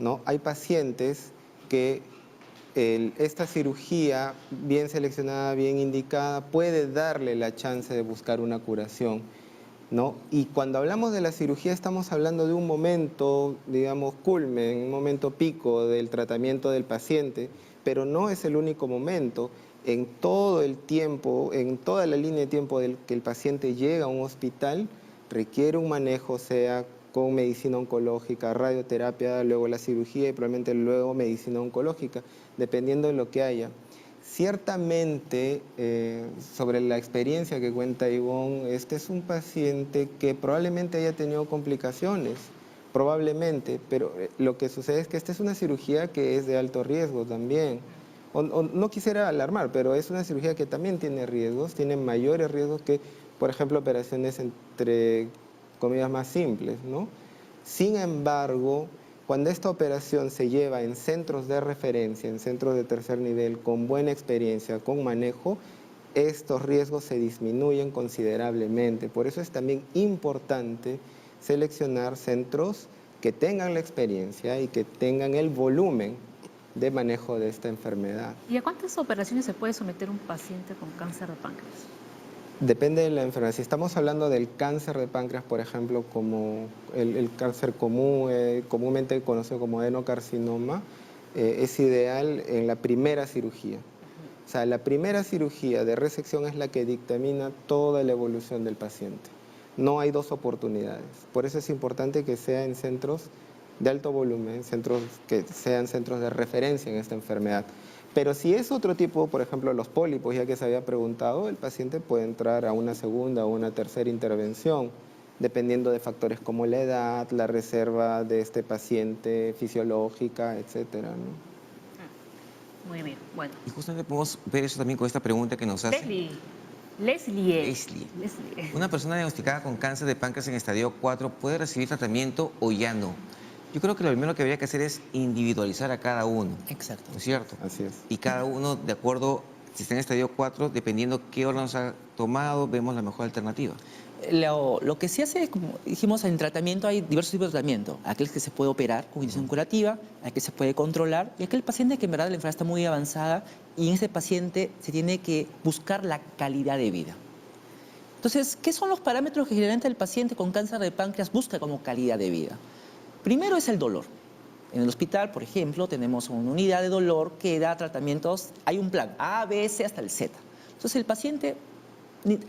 ¿no? Hay pacientes que esta cirugía bien seleccionada, bien indicada, puede darle la chance de buscar una curación, ¿no? Y cuando hablamos de la cirugía estamos hablando de un momento, digamos, culmen, un momento pico del tratamiento del paciente, pero no es el único momento. En todo el tiempo, en toda la línea de tiempo del que el paciente llega a un hospital, requiere un manejo, sea con medicina oncológica, radioterapia, luego la cirugía y probablemente luego medicina oncológica, dependiendo de lo que haya. Ciertamente, sobre la experiencia que cuenta Ivonne, este es un paciente que probablemente haya tenido complicaciones, probablemente, pero lo que sucede es que esta es una cirugía que es de alto riesgo también. No quisiera alarmar, pero es una cirugía que también tiene riesgos, tiene mayores riesgos que, por ejemplo, operaciones entre comillas más simples, ¿no? Sin embargo, cuando esta operación se lleva en centros de referencia, en centros de tercer nivel, con buena experiencia, con manejo, estos riesgos se disminuyen considerablemente. Por eso es también importante seleccionar centros que tengan la experiencia y que tengan el volumen de manejo de esta enfermedad. ¿Y a cuántas operaciones se puede someter un paciente con cáncer de páncreas? Depende de la enfermedad. Si estamos hablando del cáncer de páncreas, por ejemplo, como el cáncer común, comúnmente conocido como adenocarcinoma, es ideal en la primera cirugía. O sea, la primera cirugía de resección es la que dictamina toda la evolución del paciente. No hay dos oportunidades. Por eso es importante que sea en centros de alto volumen, centros que sean centros de referencia en esta enfermedad. Pero si es otro tipo, por ejemplo, los pólipos, ya que se había preguntado, el paciente puede entrar a una segunda o una tercera intervención, dependiendo de factores como la edad, la reserva de este paciente fisiológica, etcétera, ¿no? Muy bien, bueno. Y justamente podemos ver eso también con esta pregunta que nos hace Leslie. Una persona diagnosticada con cáncer de páncreas en estadio 4 puede recibir tratamiento o ya no. Yo creo que lo primero que habría que hacer es individualizar a cada uno. Exacto. ¿No es cierto? Así es. Y cada uno, de acuerdo, si está en estadio 4, dependiendo qué órganos ha tomado, vemos la mejor alternativa. Lo que se hace, como dijimos, en tratamiento hay diversos tipos de tratamiento. Aquel que se puede operar con indicación curativa, aquel que se puede controlar y aquel paciente que en verdad la enfermedad está muy avanzada y en ese paciente se tiene que buscar la calidad de vida. Entonces, ¿qué son los parámetros que generalmente el paciente con cáncer de páncreas busca como calidad de vida? Primero es el dolor. En el hospital, por ejemplo, tenemos una unidad de dolor que da tratamientos, hay un plan A, B, C hasta el Z. Entonces el paciente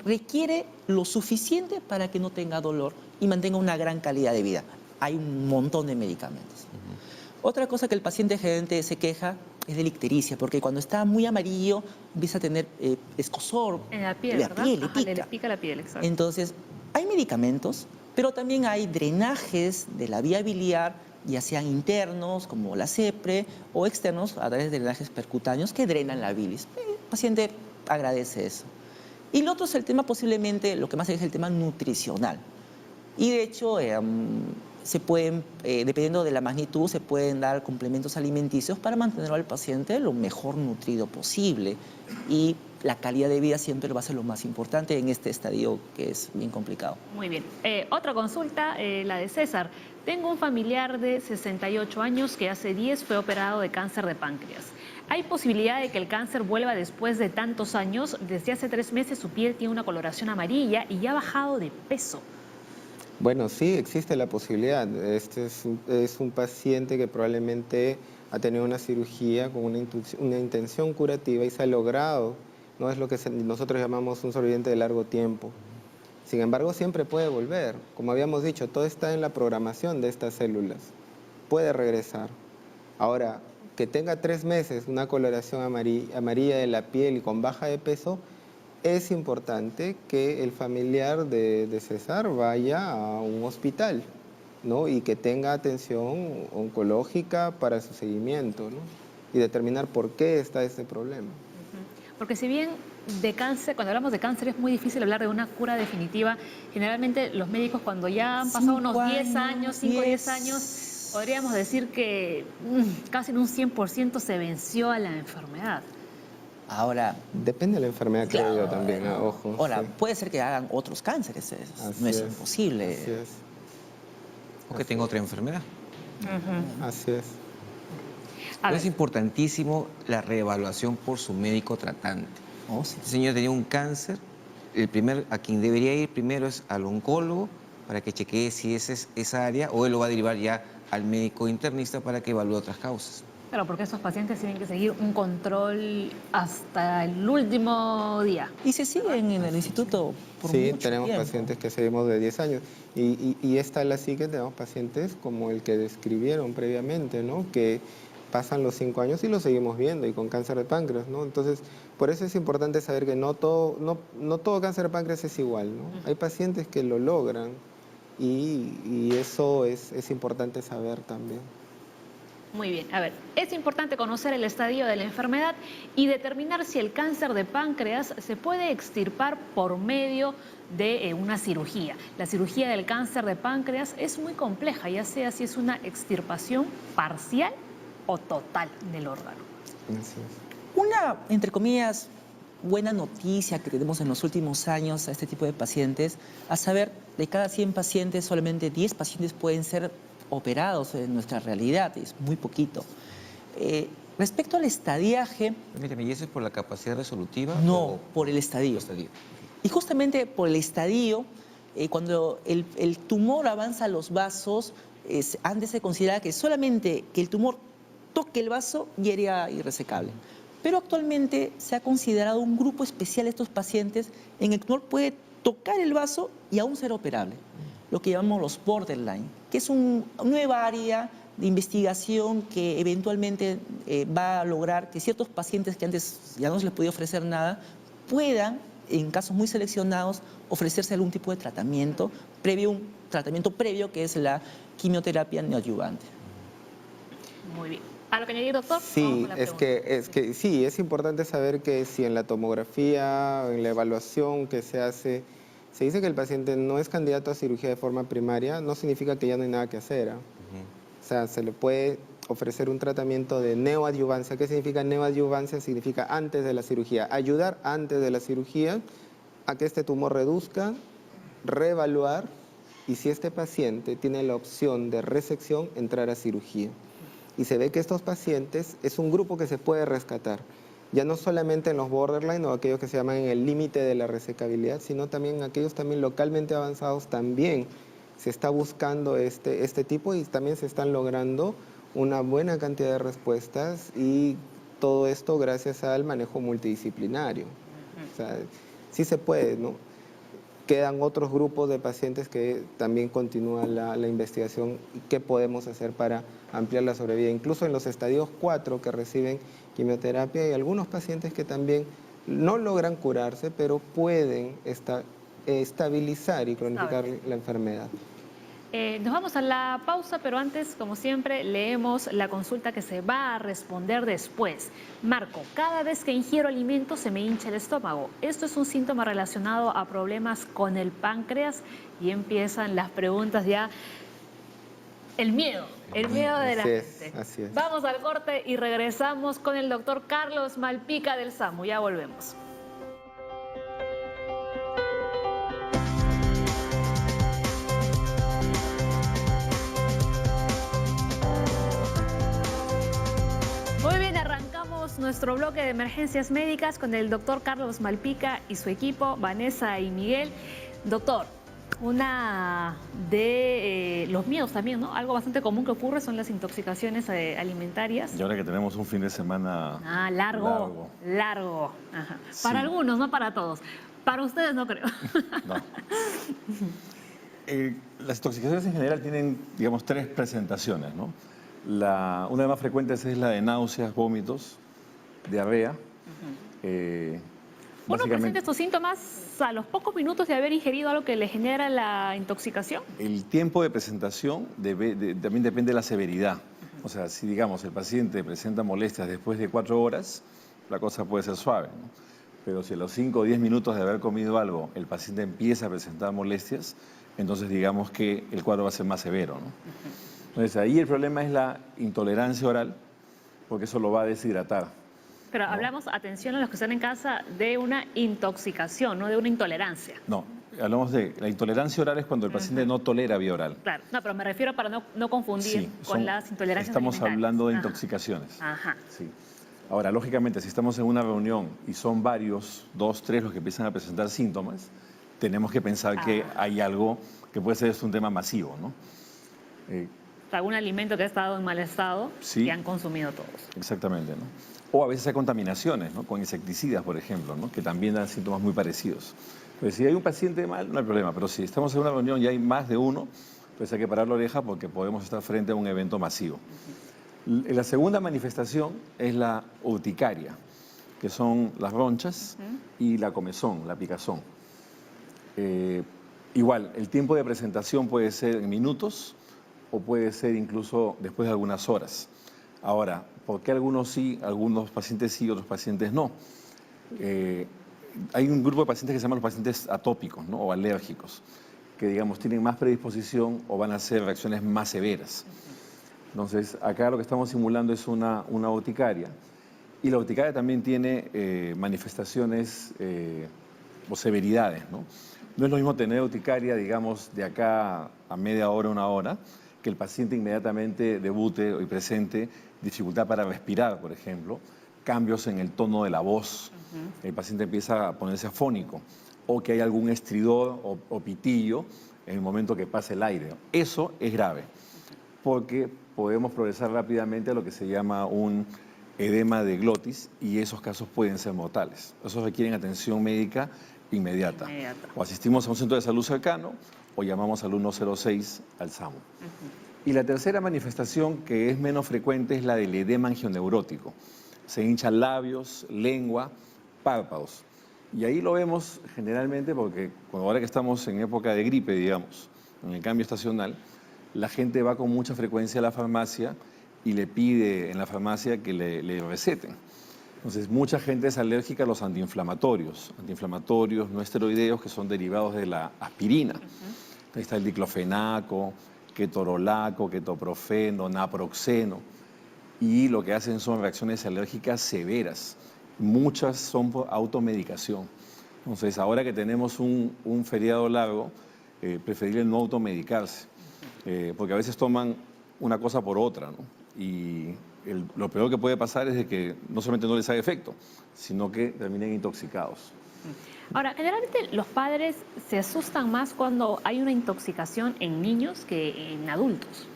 requiere lo suficiente para que no tenga dolor y mantenga una gran calidad de vida. Hay un montón de medicamentos. Otra cosa que el paciente generalmente se queja es de la ictericia, porque cuando está muy amarillo empieza a tener escozor. En la piel, ¿verdad? Le Ajá, pica. le pica la piel, exacto. Entonces, hay medicamentos, pero también hay drenajes de la vía biliar, ya sean internos, como la CEPRE, o externos, a través de drenajes percutáneos, que drenan la bilis. El paciente agradece eso. Y lo otro es el tema, posiblemente, lo que más es el tema nutricional. Y de hecho, se pueden, dependiendo de la magnitud, se pueden dar complementos alimenticios para mantener al paciente lo mejor nutrido posible. Y la calidad de vida siempre va a ser lo más importante en este estadio que es bien complicado. Muy bien. Otra consulta, la de César. Tengo un familiar de 68 años que hace 10 fue operado de cáncer de páncreas. ¿Hay posibilidad de que el cáncer vuelva después de tantos años? Desde hace 3 meses su piel tiene una coloración amarilla y ya ha bajado de peso. Bueno, sí, existe la posibilidad. Este es un paciente que probablemente ha tenido una cirugía con una intención curativa y se ha logrado, no es lo que nosotros llamamos un sobreviviente de largo tiempo. Sin embargo, siempre puede volver. Como habíamos dicho, todo está en la programación de estas células. Puede regresar. Ahora, que tenga 3 meses una coloración amarilla de la piel y con baja de peso, es importante que el familiar de César vaya a un hospital, ¿no? Y que tenga atención oncológica para su seguimiento, ¿no? Y determinar por qué está ese problema. Porque si bien de cáncer, cuando hablamos de cáncer es muy difícil hablar de una cura definitiva, generalmente los médicos cuando ya han pasado unos 10 años, 5 o 10 años, podríamos decir que casi en un 100% se venció a la enfermedad. Ahora, depende de la enfermedad, creo yo también, bueno, ojo. Ahora, Sí. puede ser que hagan otros cánceres, no es imposible. Así es. O que tenga otra enfermedad. Así es. A Es ver. importantísimo la reevaluación por su médico tratante. Oh, sí. Este señor tenía un cáncer, a quien debería ir primero es al oncólogo para que chequee si esa es esa área, o él lo va a derivar ya al médico internista para que evalúe otras causas. Claro, porque estos pacientes tienen que seguir un control hasta el último día. Y se siguen en el instituto por Sí, mucho tenemos tiempo. pacientes que seguimos de 10 años. Y esta la sí que tenemos pacientes como el que describieron previamente, ¿no? Que pasan los 5 años y lo seguimos viendo, y con cáncer de páncreas, ¿no? Entonces, por eso es importante saber que no todo cáncer de páncreas es igual, ¿no? Hay pacientes que lo logran y eso es importante saber también. Muy bien, a ver, es importante conocer el estadio de la enfermedad y determinar si el cáncer de páncreas se puede extirpar por medio de una cirugía. La cirugía del cáncer de páncreas es muy compleja, ya sea si es una extirpación parcial o total del órgano. Así es. Una, entre comillas, buena noticia que tenemos en los últimos años a este tipo de pacientes, a saber, de cada 100 pacientes, solamente 10 pacientes pueden ser operados en nuestra realidad, es muy poquito. Respecto al estadiaje, Permíteme, ¿y eso es por la capacidad resolutiva? no, o por el estadio. estadio? Y justamente por el estadio, cuando el tumor avanza a los vasos, antes se consideraba que solamente que el tumor toque el vaso ya era irresecable. Pero actualmente se ha considerado un grupo especial de estos pacientes en el que el tumor puede tocar el vaso y aún ser operable, lo que llamamos los borderline, que es una nueva área de investigación que eventualmente va a lograr que ciertos pacientes que antes ya no se les podía ofrecer nada puedan, en casos muy seleccionados, ofrecerse algún tipo de tratamiento previo, un tratamiento previo que es la quimioterapia neoadyuvante. Muy bien. ¿Algo que añadir, doctor? Vamos Sí, con la pregunta. sí, es importante saber que si en la tomografía, en la evaluación que se hace, se dice que el paciente no es candidato a cirugía de forma primaria, no significa que ya no hay nada que hacer, ¿ah? O sea, se le puede ofrecer un tratamiento de neoadyuvancia. ¿Qué significa neoadyuvancia? Significa antes de la cirugía, ayudar antes de la cirugía a que este tumor reduzca, reevaluar, y si este paciente tiene la opción de resección, entrar a cirugía. Y se ve que estos pacientes es un grupo que se puede rescatar, ya no solamente en los borderline o aquellos que se llaman en el límite de la resecabilidad, sino también en aquellos también localmente avanzados. También se está buscando este tipo, y también se están logrando una buena cantidad de respuestas, y todo esto gracias al manejo multidisciplinario. O sea, sí se puede, ¿no? Quedan otros grupos de pacientes que también continúa la investigación y qué podemos hacer para ampliar la sobrevida. Incluso en los estadios 4 que reciben quimioterapia hay algunos pacientes que también no logran curarse, pero pueden estabilizar y cronificar la enfermedad. Nos vamos a la pausa, pero antes, como siempre, leemos la consulta que se va a responder después. Marco, cada vez que ingiero alimentos se me hincha el estómago. ¿Esto es un síntoma relacionado a problemas con el páncreas? Y empiezan las preguntas ya. El miedo de la gente. Así es. Vamos al corte y regresamos con el doctor Carlos Malpica del SAMU. Ya volvemos. Muy bien, arrancamos nuestro bloque de emergencias médicas con el doctor Carlos Malpica y su equipo, Vanessa y Miguel. Doctor, una de los miedos también, ¿no? Algo bastante común que ocurre son las intoxicaciones alimentarias. Y ahora que tenemos un fin de semana largo. Ajá. Sí. Para algunos, no para todos. Para ustedes no creo. No. Las intoxicaciones en general tienen, digamos, 3 presentaciones, ¿no? Una de las más frecuentes es la de náuseas, vómitos, diarrea. ¿Uno presenta estos síntomas a los pocos minutos de haber ingerido algo que le genera la intoxicación? El tiempo de presentación también depende de la severidad. O sea, si, digamos, el paciente presenta molestias después de 4 horas, la cosa puede ser suave, ¿no? Pero si a los 5 o 10 minutos de haber comido algo el paciente empieza a presentar molestias, entonces digamos que el cuadro va a ser más severo, ¿no? Entonces ahí el problema es la intolerancia oral, porque eso lo va a deshidratar. Pero hablamos, atención a los que están en casa, de una intoxicación, no de una intolerancia. No, hablamos de la intolerancia oral es cuando el paciente no tolera vía oral. Claro, no, pero me refiero para no confundir Sí, con las intolerancias estamos alimentarias. hablando de Ajá. intoxicaciones. Ajá. Sí. Ahora, lógicamente, si estamos en una reunión y son varios, 2, 3 los que empiezan a presentar síntomas, tenemos que pensar que hay algo que puede ser un tema masivo, ¿no? Algún alimento que ha estado en mal estado Sí. y han consumido todos. Exactamente, ¿no? O a veces hay contaminaciones, ¿no? Con insecticidas, por ejemplo, ¿no? Que también dan síntomas muy parecidos. Pues si hay un paciente mal, no hay problema, pero si estamos en una reunión y hay más de uno, pues hay que parar la oreja porque podemos estar frente a un evento masivo. La segunda manifestación es la urticaria, que son las ronchas y la comezón, la picazón. Igual, el tiempo de presentación puede ser en minutos o puede ser incluso después de algunas horas. Ahora, ¿por qué algunos sí, algunos pacientes sí, otros pacientes no? Hay un grupo de pacientes que se llaman los pacientes atópicos, ¿no? O alérgicos, que digamos tienen más predisposición o van a hacer reacciones más severas. Entonces, acá lo que estamos simulando es una urticaria. Y la urticaria también tiene manifestaciones o severidades, ¿no? No es lo mismo tener urticaria, digamos, de acá a media hora, una hora, que el paciente inmediatamente debute y presente dificultad para respirar, por ejemplo, cambios en el tono de la voz, el paciente empieza a ponerse afónico, o que hay algún estridor o pitillo en el momento que pasa el aire. Eso es grave, porque podemos progresar rápidamente a lo que se llama un edema de glotis y esos casos pueden ser mortales. Esos requieren atención médica inmediata. O asistimos a un centro de salud cercano o llamamos al 106 al SAMU. Y la tercera manifestación, que es menos frecuente, es la del edema angioneurótico. Se hinchan labios, lengua, párpados. Y ahí lo vemos generalmente porque ahora que estamos en época de gripe, digamos, en el cambio estacional, la gente va con mucha frecuencia a la farmacia y le pide en la farmacia que le receten. Entonces, mucha gente es alérgica a los antiinflamatorios no esteroideos que son derivados de la aspirina. Ahí está el diclofenaco, ketorolaco, ketoprofeno, naproxeno. Y lo que hacen son reacciones alérgicas severas. Muchas son por automedicación. Entonces, ahora que tenemos un feriado largo, preferible no automedicarse, porque a veces toman una cosa por otra, ¿no? Y lo peor que puede pasar es de que no solamente no les haga efecto, sino que terminen intoxicados. Ahora, generalmente los padres se asustan más cuando hay una intoxicación en niños que en adultos.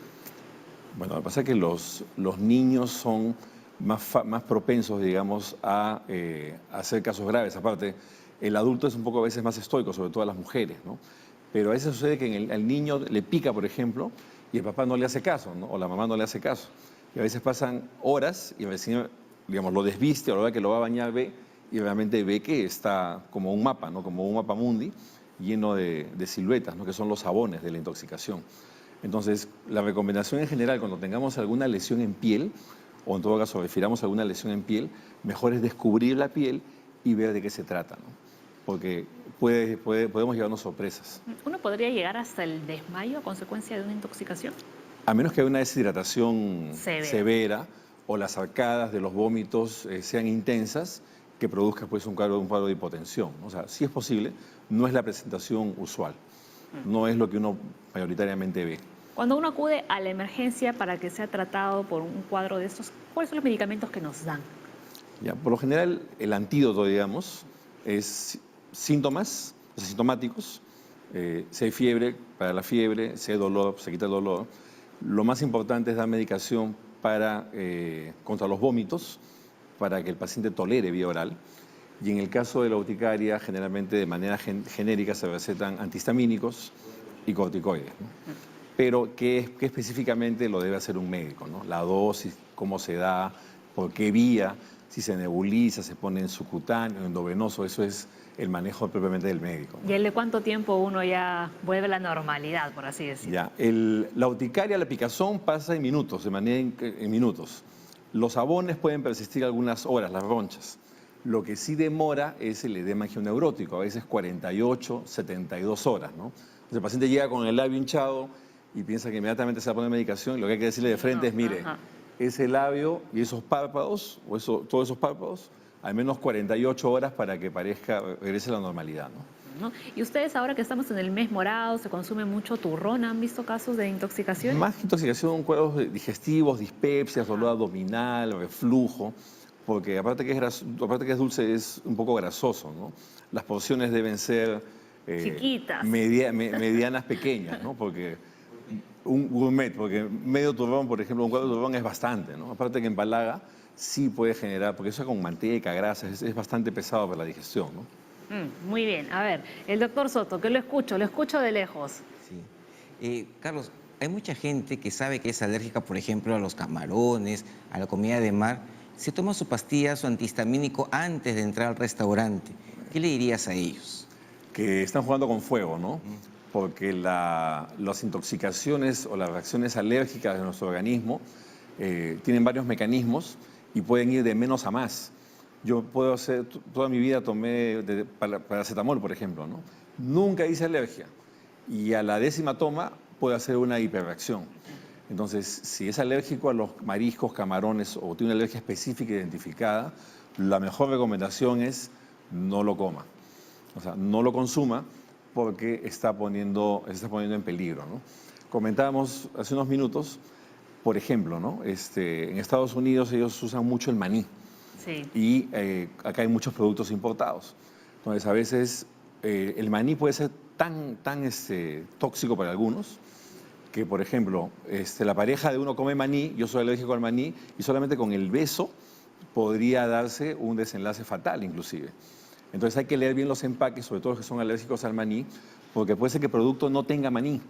Bueno, lo que pasa es que los niños son más propensos, digamos, a hacer casos graves. Aparte, el adulto es un poco a veces más estoico, sobre todo a las mujeres, ¿no? Pero a veces sucede que al niño le pica, por ejemplo, y el papá no le hace caso, ¿no? O la mamá no le hace caso. Y a veces pasan horas y recién, digamos, lo desviste, o la hora que lo va a bañar ve, y realmente ve que está como un mapa, ¿no? Como un mapa mundi lleno de siluetas, ¿no? Que son los sabones de la intoxicación. Entonces, la recomendación en general, cuando tengamos alguna lesión en piel, o en todo caso refiramos alguna lesión en piel, mejor es descubrir la piel y ver de qué se trata, ¿no? Porque podemos llevarnos sorpresas. ¿Uno podría llegar hasta el desmayo a consecuencia de una intoxicación? A menos que haya una deshidratación Severa. o las arcadas de los vómitos sean intensas, que produzca pues un cuadro de hipotensión. O sea, sí es posible, no es la presentación usual, no es lo que uno mayoritariamente ve. Cuando uno acude a la emergencia para que sea tratado por un cuadro de estos, ¿cuáles son los medicamentos que nos dan? Ya, por lo general, el antídoto, digamos, es síntomas, o sea, sintomáticos. Si hay fiebre, para la fiebre, si hay dolor, se quita el dolor. Lo más importante es dar medicación contra los vómitos, para que el paciente tolere vía oral. Y en el caso de la urticaria, generalmente de manera genérica se recetan antihistamínicos y corticoides, ¿no? Pero ¿qué específicamente lo debe hacer un médico, ¿no? La dosis, cómo se da, por qué vía, si se nebuliza, se pone en subcutáneo, endovenoso, eso es el manejo propiamente del médico, ¿no? ¿Y el de cuánto tiempo uno ya vuelve a la normalidad, por así decirlo? Ya, la urticaria, la picazón pasa en minutos, de manera en minutos. Los sabones pueden persistir algunas horas, las ronchas. Lo que sí demora es el edema angioneurótico, a veces 48, 72 horas, ¿no? Entonces el paciente llega con el labio hinchado y piensa que inmediatamente se va a poner medicación, y lo que hay que decirle de frente es, mire, ese labio y esos párpados, todos esos párpados, al menos 48 horas para que regrese a la normalidad, ¿no? ¿no? Y ustedes ahora que estamos en el mes morado, se consume mucho turrón, ¿han visto casos de intoxicación? Más que intoxicación, cuadros digestivos, dispepsias, dolor abdominal, reflujo, porque aparte que aparte que es dulce, es un poco grasoso, ¿no? Las porciones deben ser Chiquitas. medianas, pequeñas, ¿no? Porque un gourmet, porque medio turrón, por ejemplo, un cuadro de turrón es bastante, ¿no? Aparte que empalaga, sí puede generar, porque eso con manteca, grasa, es bastante pesado para la digestión, ¿no? Muy bien, a ver, el doctor Soto, que lo escucho de lejos. Sí. Carlos, hay mucha gente que sabe que es alérgica, por ejemplo, a los camarones, a la comida de mar. Se toma su pastilla, su antihistamínico antes de entrar al restaurante. ¿Qué le dirías a ellos? Que están jugando con fuego, ¿no? Porque las intoxicaciones o las reacciones alérgicas de nuestro organismo tienen varios mecanismos y pueden ir de menos a más. Yo puedo hacer, toda mi vida tomé paracetamol, por ejemplo, ¿no? Nunca hice alergia y a la 10ª toma puede hacer una hiperreacción. Entonces, si es alérgico a los mariscos, camarones o tiene una alergia específica identificada, la mejor recomendación es no lo coma. O sea, no lo consuma porque se está poniendo en peligro, ¿no? Comentábamos hace unos minutos, por ejemplo, ¿no? En Estados Unidos ellos usan mucho el maní. Sí. Y acá hay muchos productos importados. Entonces, a veces el maní puede ser tan tóxico para algunos que, por ejemplo, la pareja de uno come maní, yo soy alérgico al maní, y solamente con el beso podría darse un desenlace fatal, inclusive. Entonces hay que leer bien los empaques, sobre todo los que son alérgicos al maní, porque puede ser que el producto no tenga maní,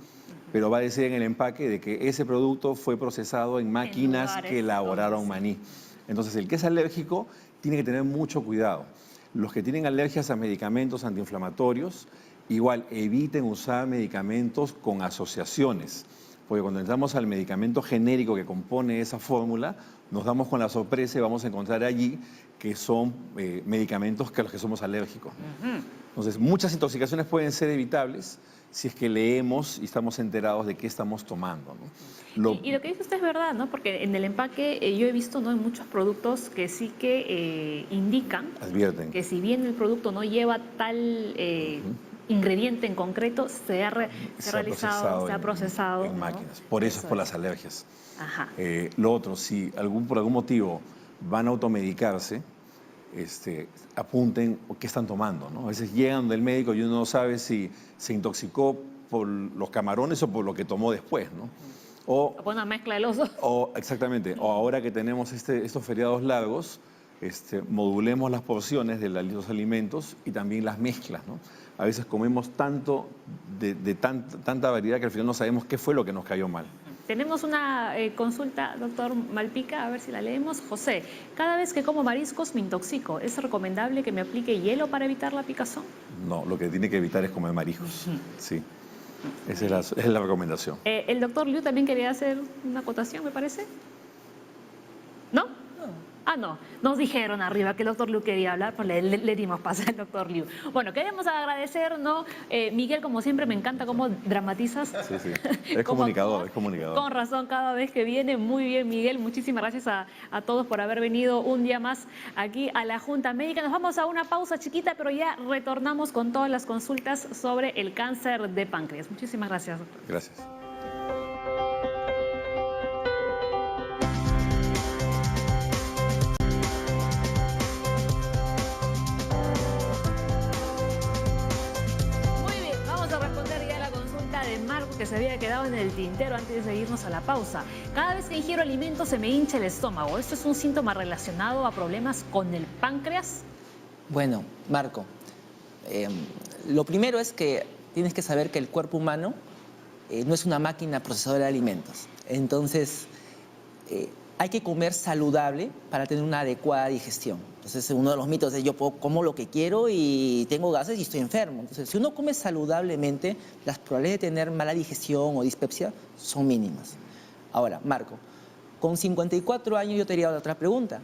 pero va a decir en el empaque de que ese producto fue procesado en máquinas que elaboraron maní. Entonces, el que es alérgico tiene que tener mucho cuidado. Los que tienen alergias a medicamentos antiinflamatorios, igual eviten usar medicamentos con asociaciones, porque cuando entramos al medicamento genérico que compone esa fórmula, nos damos con la sorpresa y vamos a encontrar allí que son medicamentos a los que somos alérgicos. Entonces, muchas intoxicaciones pueden ser evitables si es que leemos y estamos enterados de qué estamos tomando, ¿no? Y lo que dice usted es verdad, ¿no? Porque en el empaque yo he visto, ¿no?, en muchos productos que sí que indican, advierten que si bien el producto no lleva tal ingrediente en concreto, se ha procesado en ¿no? máquinas. Por eso es por las alergias. Ajá. Lo otro, si por algún motivo van a automedicarse, apunten qué están tomando, ¿no? A veces llegan del médico y uno no sabe si se intoxicó por los camarones o por lo que tomó después, ¿no? O una mezcla de los dos. Exactamente. O ahora que tenemos estos feriados largos, modulemos las porciones de los alimentos y también las mezclas, ¿no? A veces comemos tanto de tanta variedad que al final no sabemos qué fue lo que nos cayó mal. Tenemos una consulta, doctor Malpica, a ver si la leemos. José, cada vez que como mariscos me intoxico. ¿Es recomendable que me aplique hielo para evitar la picazón? No, lo que tiene que evitar es comer mariscos. Sí, esa es la recomendación. El doctor Liu también quería hacer una acotación, me parece. ¿No? Ah, no, nos dijeron arriba que el doctor Liu quería hablar, pues le dimos paso al doctor Liu. Bueno, queremos agradecer, ¿no? Miguel, como siempre, me encanta cómo dramatizas. Sí, sí, es comunicador, es comunicador. Con razón, cada vez que viene, muy bien, Miguel. Muchísimas gracias a todos por haber venido un día más aquí a la Junta Médica. Nos vamos a una pausa chiquita, pero ya retornamos con todas las consultas sobre el cáncer de páncreas. Muchísimas gracias, doctor. Gracias. Que se había quedado en el tintero antes de irnos a la pausa. Cada vez que ingiero alimentos se me hincha el estómago. ¿Esto es un síntoma relacionado a problemas con el páncreas? Bueno, Marco, lo primero es que tienes que saber que el cuerpo humano no es una máquina procesadora de alimentos. Entonces, hay que comer saludable para tener una adecuada digestión. Entonces, uno de los mitos es yo como lo que quiero y tengo gases y estoy enfermo. Entonces, si uno come saludablemente, las probabilidades de tener mala digestión o dispepsia son mínimas. Ahora, Marco, con 54 años yo te haría otra pregunta.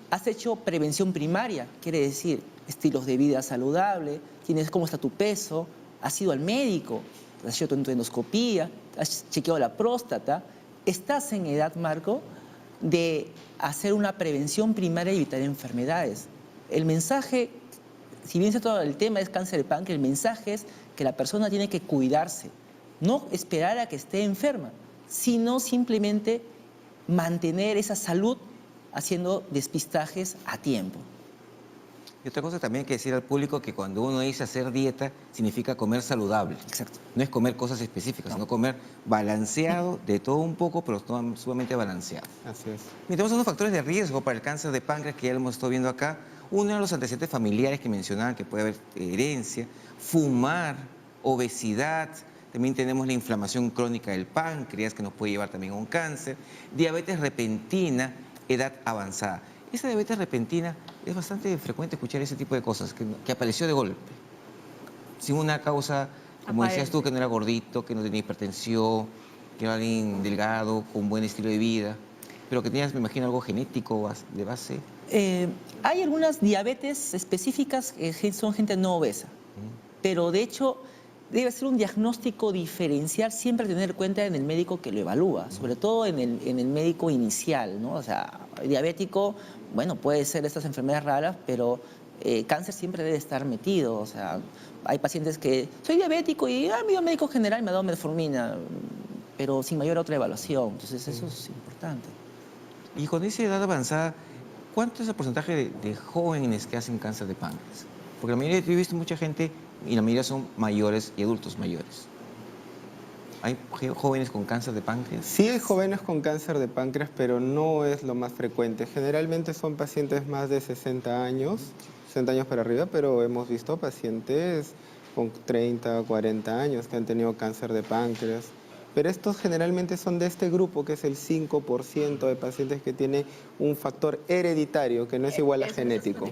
¿Has hecho prevención primaria? Quiere decir, estilos de vida saludable, cómo está tu peso, has ido al médico, has hecho tu endoscopía, has chequeado la próstata. Estás en edad, Marco, de hacer una prevención primaria y evitar enfermedades. El mensaje si bien todo el tema es cáncer de páncreas, el mensaje es que la persona tiene que cuidarse, no esperar a que esté enferma, sino simplemente mantener esa salud haciendo despistajes a tiempo. Y otra cosa también hay que decir al público que cuando uno dice hacer dieta, significa comer saludable. Exacto. No es comer cosas específicas, sino comer balanceado, de todo un poco, pero sumamente balanceado. Así es. Y tenemos unos factores de riesgo para el cáncer de páncreas que ya lo hemos estado viendo acá. Uno de los antecedentes familiares que mencionaban que puede haber herencia, fumar, obesidad, también tenemos la inflamación crónica del páncreas que nos puede llevar también a un cáncer, diabetes repentina, edad avanzada. Esa diabetes repentina es bastante frecuente escuchar ese tipo de cosas, que apareció de golpe, sin una causa, como decías tú, que no era gordito, que no tenía hipertensión, que era alguien delgado, con buen estilo de vida, pero que tenías, me imagino, algo genético de base. Hay algunas diabetes específicas que son gente no obesa, pero de hecho debe ser un diagnóstico diferencial, siempre tener en cuenta en el médico que lo evalúa, sobre todo en el médico inicial, ¿no? O sea, diabético, bueno, puede ser estas enfermedades raras, pero cáncer siempre debe estar metido. O sea, hay pacientes que soy diabético y mi médico general me ha dado metformina, pero sin mayor otra evaluación. Entonces eso es importante. Y con esa edad avanzada, ¿cuánto es el porcentaje de jóvenes que hacen cáncer de páncreas? Porque la mayoría, yo he visto mucha gente, y la mayoría son mayores y adultos mayores. ¿Hay jóvenes con cáncer de páncreas? Sí hay jóvenes con cáncer de páncreas, pero no es lo más frecuente. Generalmente son pacientes más de 60 años para arriba, pero hemos visto pacientes con 30, 40 años que han tenido cáncer de páncreas. Pero estos generalmente son de este grupo, que es el 5% de pacientes que tiene un factor hereditario, que no es igual a genético.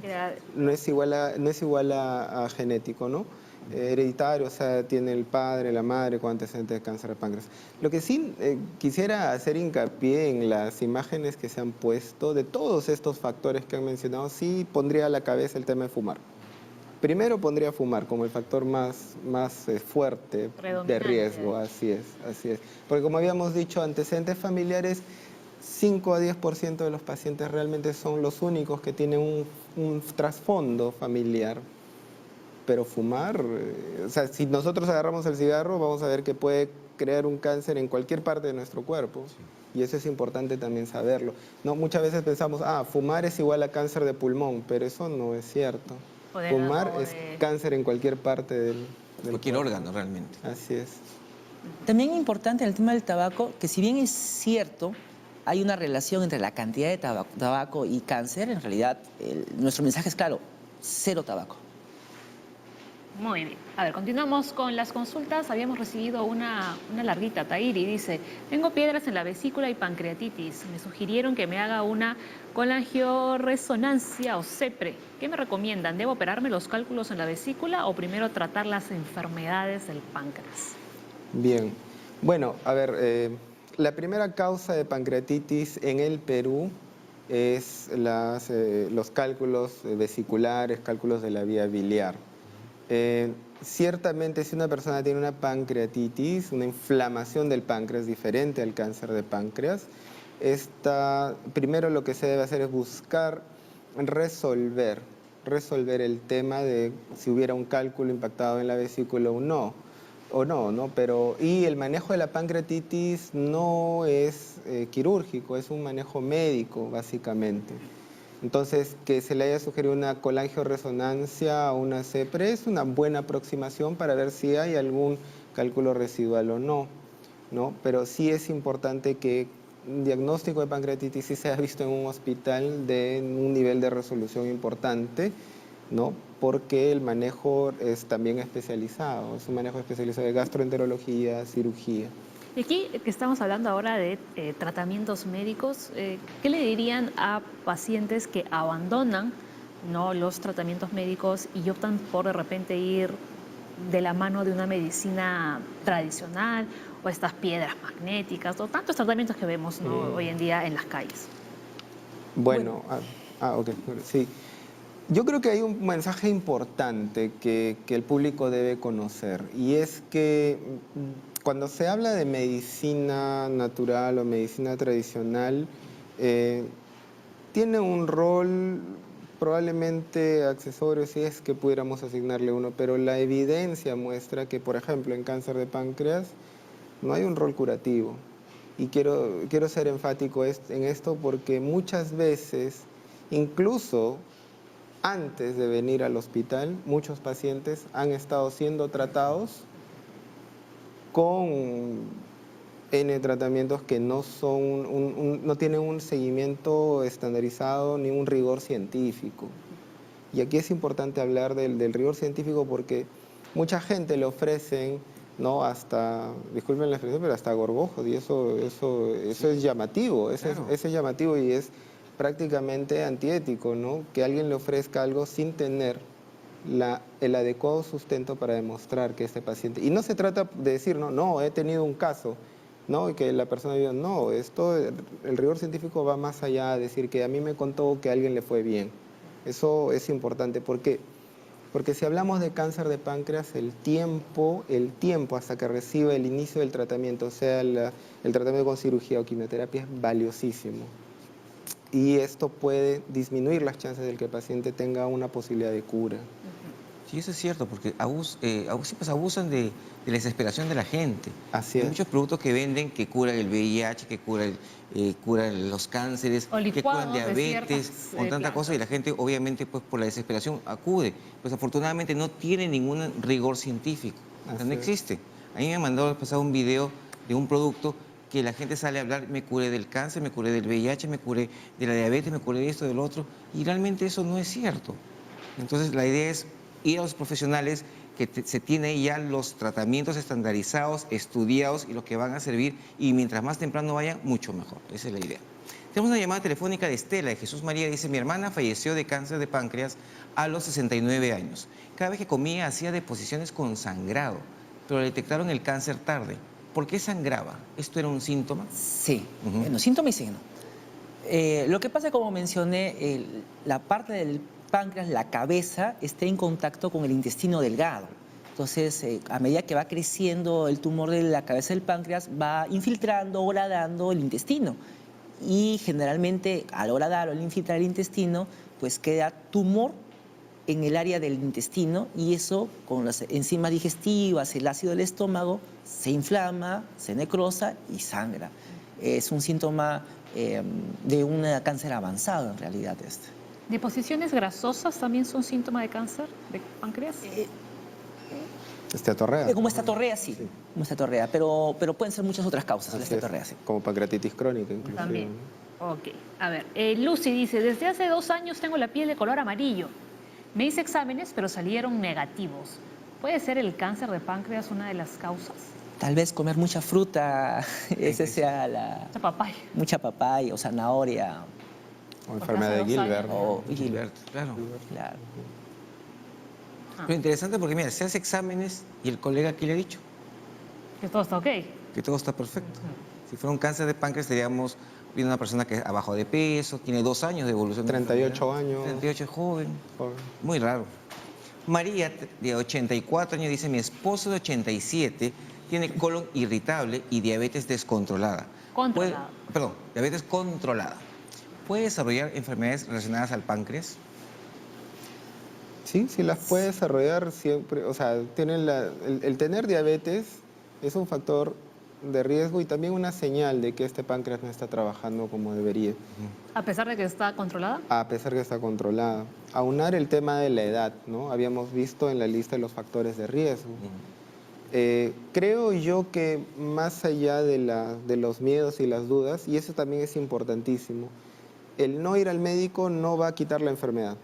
No es igual a genético, ¿no? Hereditario, o sea, tiene el padre, la madre con antecedentes de cáncer de páncreas. Lo que sí quisiera hacer hincapié en las imágenes que se han puesto de todos estos factores que han mencionado, sí pondría a la cabeza el tema de fumar. Primero pondría fumar como el factor más fuerte de riesgo, así es. Porque como habíamos dicho, antecedentes familiares, 5 a 10% de los pacientes realmente son los únicos que tienen un trasfondo familiar. Pero fumar, o sea, si nosotros agarramos el cigarro, vamos a ver que puede crear un cáncer en cualquier parte de nuestro cuerpo. Sí. Y eso es importante también saberlo. No, muchas veces pensamos, fumar es igual a cáncer de pulmón, pero eso no es cierto. Fumar es cáncer en cualquier parte del cualquier cuerpo. órgano, realmente. Así es. También importante en el tema del tabaco, que si bien es cierto, hay una relación entre la cantidad de tabaco y cáncer, en realidad nuestro mensaje es claro, cero tabaco. Muy bien. A ver, continuamos con las consultas. Habíamos recibido una larguita. Tairi dice, tengo piedras en la vesícula y pancreatitis. Me sugirieron que me haga una colangioresonancia o CEPRE. ¿Qué me recomiendan? ¿Debo operarme los cálculos en la vesícula o primero tratar las enfermedades del páncreas? Bien. Bueno, a ver, la primera causa de pancreatitis en el Perú es los cálculos vesiculares, cálculos de la vía biliar. Ciertamente, si una persona tiene una pancreatitis, una inflamación del páncreas diferente al cáncer de páncreas, primero lo que se debe hacer es buscar resolver el tema de si hubiera un cálculo impactado en la vesícula o no. Y el manejo de la pancreatitis no es quirúrgico, es un manejo médico, básicamente. Entonces, que se le haya sugerido una colangioresonancia o una CEPRE es una buena aproximación para ver si hay algún cálculo residual o no, ¿no? Pero sí es importante que un diagnóstico de pancreatitis sí sea visto en un hospital de un nivel de resolución importante, ¿no? Porque el manejo es también especializado, es un manejo especializado de gastroenterología, cirugía. Y aquí que estamos hablando ahora de tratamientos médicos, ¿qué le dirían a pacientes que abandonan, ¿no?, los tratamientos médicos y optan por de repente ir de la mano de una medicina tradicional o estas piedras magnéticas o tantos tratamientos que vemos, ¿no?, hoy en día en las calles? Bueno, ok, sí. Yo creo que hay un mensaje importante que el público debe conocer, y es que cuando se habla de medicina natural o medicina tradicional, tiene un rol probablemente accesorios, si es que pudiéramos asignarle uno, pero la evidencia muestra que, por ejemplo, en cáncer de páncreas no hay un rol curativo. Y quiero ser enfático en esto porque muchas veces, incluso antes de venir al hospital, muchos pacientes han estado siendo tratados con N tratamientos que no son no tienen un seguimiento estandarizado ni un rigor científico. Y aquí es importante hablar del rigor científico porque mucha gente le ofrecen, ¿no? Hasta, disculpen la expresión, pero hasta gorgojos, y eso es llamativo, Claro. eso es llamativo y es prácticamente antiético, ¿no? Que alguien le ofrezca algo sin tener el adecuado sustento para demostrar que este paciente... Y no se trata de decir, no, he tenido un caso, ¿no? Y que la persona diga, no, el rigor científico va más allá de decir que a mí me contó que a alguien le fue bien. Eso es importante, porque si hablamos de cáncer de páncreas, el tiempo hasta que reciba el inicio del tratamiento, sea el tratamiento con cirugía o quimioterapia, es valiosísimo. Y esto puede disminuir las chances de que el paciente tenga una posibilidad de cura. Sí, eso es cierto, porque pues abusan de la desesperación de la gente. Así Hay es. muchos productos que venden que curan el VIH, que curan los cánceres, O que curan licuados de diabetes, ciertas, con tanta plantas. cosa, y la gente obviamente pues por la desesperación acude. Pues afortunadamente no tiene ningún rigor científico, o sea, Así no es. existe. A mí me mandó pasado un video de un producto que la gente sale a hablar, me curé del cáncer, me curé del VIH, me curé de la diabetes, me curé de esto, del otro, y realmente eso no es cierto. Entonces la idea es ir a los profesionales que se tienen ya los tratamientos estandarizados, estudiados y los que van a servir, y mientras más temprano vayan, mucho mejor. Esa es la idea. Tenemos una llamada telefónica de Estela, de Jesús María. Dice, mi hermana falleció de cáncer de páncreas a los 69 años. Cada vez que comía hacía deposiciones con sangrado, pero le detectaron el cáncer tarde. ¿Por qué sangraba? ¿Esto era un síntoma? Sí, Ujú. bueno, síntoma y signo. Lo que pasa, como mencioné, la parte del páncreas, la cabeza, está en contacto con el intestino delgado. Entonces, a medida que va creciendo el tumor de la cabeza del páncreas, va infiltrando, horadando el intestino. Y generalmente, al horadar o al infiltrar el intestino, pues queda tumor en el área del intestino, y eso, con las enzimas digestivas, el ácido del estómago, se inflama, se necrosa y sangra. Es un síntoma de un cáncer avanzado, en realidad, este. ¿Deposiciones grasosas también son síntoma de cáncer de páncreas? Esteatorrea. Como estatorrea, sí, como estatorrea, pero pueden ser muchas otras causas, la Así es, estatorrea, sí. como pancreatitis crónica, inclusive. También. Ok. A ver, Lucy dice, desde hace 2 años tengo la piel de color amarillo. Me hice exámenes, pero salieron negativos. ¿Puede ser el cáncer de páncreas una de las causas? Tal vez comer mucha fruta, ese sea Esa papaya. mucha papaya o zanahoria. O enfermedad de hace 2 Gilbert. años. O Gilbert, claro. Claro. Pero interesante porque, mira, se hace exámenes y el colega aquí le ha dicho Que todo está ok. que todo está perfecto. Si fuera un cáncer de páncreas, estaríamos viendo una persona que es abajo de peso, tiene 2 años de evolución. 38 años. 38, joven. Joven. Muy raro. María, de 84 años, dice, mi esposo de 87 tiene colon irritable y diabetes descontrolada. Controlada. Diabetes controlada. ¿Puede desarrollar enfermedades relacionadas al páncreas? Sí, las puede desarrollar siempre. O sea, el tener diabetes es un factor de riesgo y también una señal de que este páncreas no está trabajando como debería, A pesar de que está controlada. a pesar que está controlada. Aunar el tema de la edad, ¿no? Habíamos visto en la lista los factores de riesgo. Creo yo que más allá de los miedos y las dudas, y eso también es importantísimo, el no ir al médico no va a quitar la enfermedad.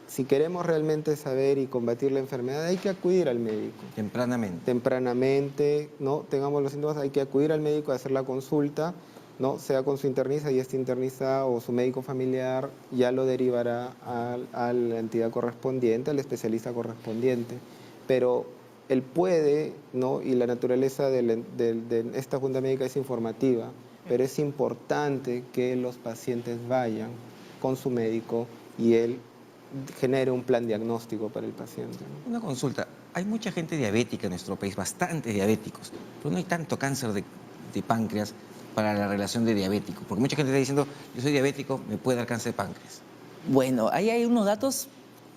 Si queremos realmente saber y combatir la enfermedad, hay que acudir al médico. Tempranamente, ¿no? Tengamos los síntomas, hay que acudir al médico a hacer la consulta, ¿no? Sea con su internista, y este internista o su médico familiar ya lo derivará a la entidad correspondiente, al especialista correspondiente. Pero él puede, ¿no? Y la naturaleza de esta junta médica es informativa, pero es importante que los pacientes vayan con su médico y él genere un plan diagnóstico para el paciente, ¿no? Una consulta. Hay mucha gente diabética en nuestro país, bastantes diabéticos, pero no hay tanto cáncer de páncreas para la relación de diabético. Porque mucha gente está diciendo, yo soy diabético, me puede dar cáncer de páncreas. Bueno, ahí hay unos datos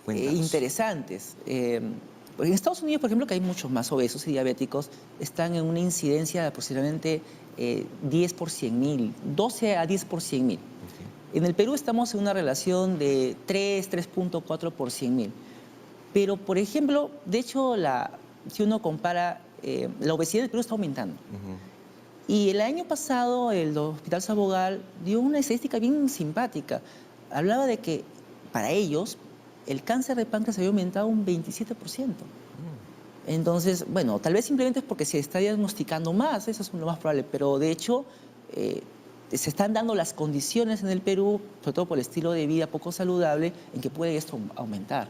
Cuéntanos. interesantes. En Estados Unidos, por ejemplo, que hay muchos más obesos y diabéticos, están en una incidencia de aproximadamente 10 por 100.000, 12 a 10 por 100.000. En el Perú estamos en una relación de 3.4 por 100.000. Pero, por ejemplo, de hecho, si uno compara, la obesidad en el Perú está aumentando. Y el año pasado el Hospital Sabogal dio una estadística bien simpática. Hablaba de que para ellos el cáncer de páncreas había aumentado un 27%. Entonces, bueno, tal vez simplemente es porque se está diagnosticando más, eso es lo más probable, pero de hecho se están dando las condiciones en el Perú, sobre todo por el estilo de vida poco saludable, en que puede esto aumentar.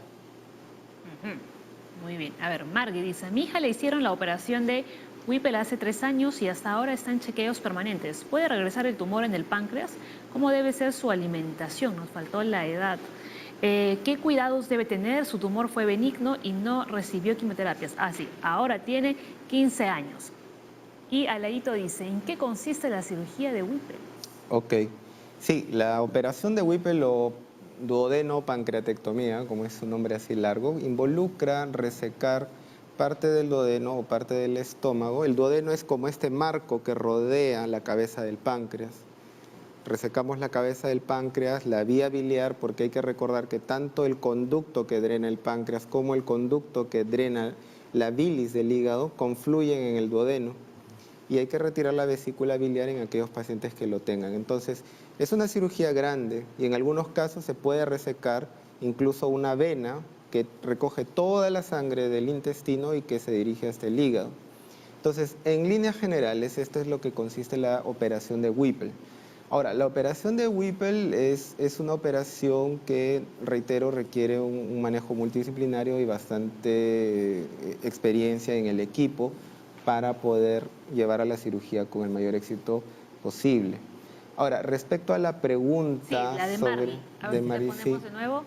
Muy bien. A ver, Margui dice, a mi hija le hicieron la operación de Whipple hace 3 años y hasta ahora está en chequeos permanentes. ¿Puede regresar el tumor en el páncreas? ¿Cómo debe ser su alimentación? Nos faltó la edad. ¿Qué cuidados debe tener? Su tumor fue benigno y no recibió quimioterapias. Ah, sí, ahora tiene 15 años. Y Aladito dice, ¿en qué consiste la cirugía de Whipple? Ok. Sí, la operación de Whipple o duodeno-pancreatectomía, como es su nombre así largo, involucra resecar parte del duodeno o parte del estómago. El duodeno es como este marco que rodea la cabeza del páncreas. Resecamos la cabeza del páncreas, la vía biliar, porque hay que recordar que tanto el conducto que drena el páncreas como el conducto que drena la bilis del hígado confluyen en el duodeno. Y hay que retirar la vesícula biliar en aquellos pacientes que lo tengan. Entonces, es una cirugía grande y en algunos casos se puede resecar incluso una vena que recoge toda la sangre del intestino y que se dirige hasta el hígado. Entonces, en líneas generales, esto es lo que consiste la operación de Whipple. Ahora, la operación de Whipple es una operación que, reitero, requiere un manejo multidisciplinario y bastante experiencia en el equipo para poder llevar a la cirugía con el mayor éxito posible. Ahora, respecto a la pregunta Sí, la de sobre... Margui. A ver si la sí. ponemos de nuevo.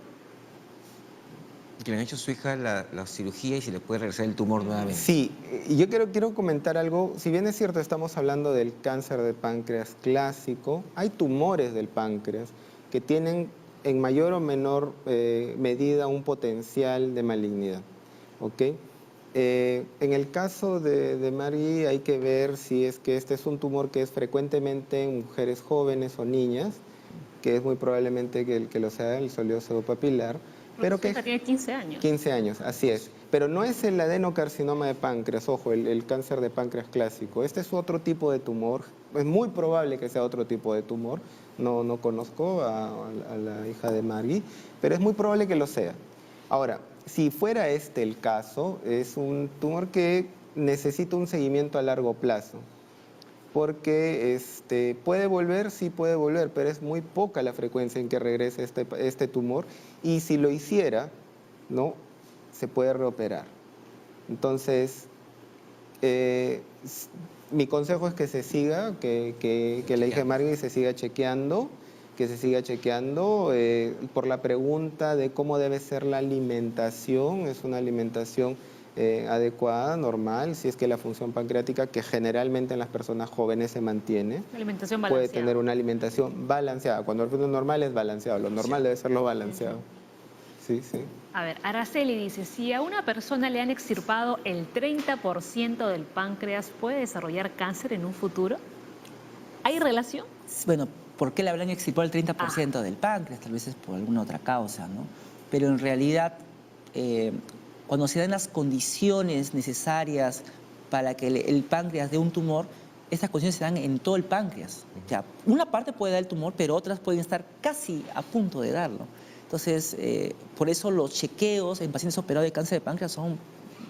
Que le han hecho a su hija la cirugía y si le puede regresar el tumor nuevamente. Sí, y yo quiero comentar algo. Si bien es cierto, estamos hablando del cáncer de páncreas clásico, hay tumores del páncreas que tienen en mayor o menor medida un potencial de malignidad. ¿Ok? En el caso de Margui hay que ver si es que este es un tumor que es frecuentemente en mujeres jóvenes o niñas, que es muy probablemente que lo sea el sóleo pseudopapilar, pero que tiene 15 años. 15 años, así es. Pero no es el adenocarcinoma de páncreas, ojo, el cáncer de páncreas clásico. Este es otro tipo de tumor. Es muy probable que sea otro tipo de tumor. No conozco a la hija de Margui, pero es muy probable que lo sea. Ahora, si fuera este el caso, es un tumor que necesita un seguimiento a largo plazo. Porque puede volver, sí puede volver, pero es muy poca la frecuencia en que regrese este tumor. Y si lo hiciera, ¿no?, se puede reoperar. Entonces, mi consejo es que se siga, que la hija de Margui se siga chequeando, por la pregunta de cómo debe ser la alimentación. Es una alimentación adecuada, normal, si es que la función pancreática, que generalmente en las personas jóvenes se mantiene, Alimentación puede balanceada. tener una alimentación balanceada. Cuando el función normal es balanceado, lo normal debe ser lo balanceado. Sí, sí. A ver, Araceli dice, si a una persona le han extirpado el 30% del páncreas, ¿puede desarrollar cáncer en un futuro? ¿Hay relación? Bueno, ¿por qué le habrán extirpado el 30% del páncreas? Tal vez es por alguna otra causa, ¿no? Pero en realidad, cuando se dan las condiciones necesarias para que el páncreas dé un tumor, estas condiciones se dan en todo el páncreas. O sea, una parte puede dar el tumor, pero otras pueden estar casi a punto de darlo. Entonces, por eso los chequeos en pacientes operados de cáncer de páncreas son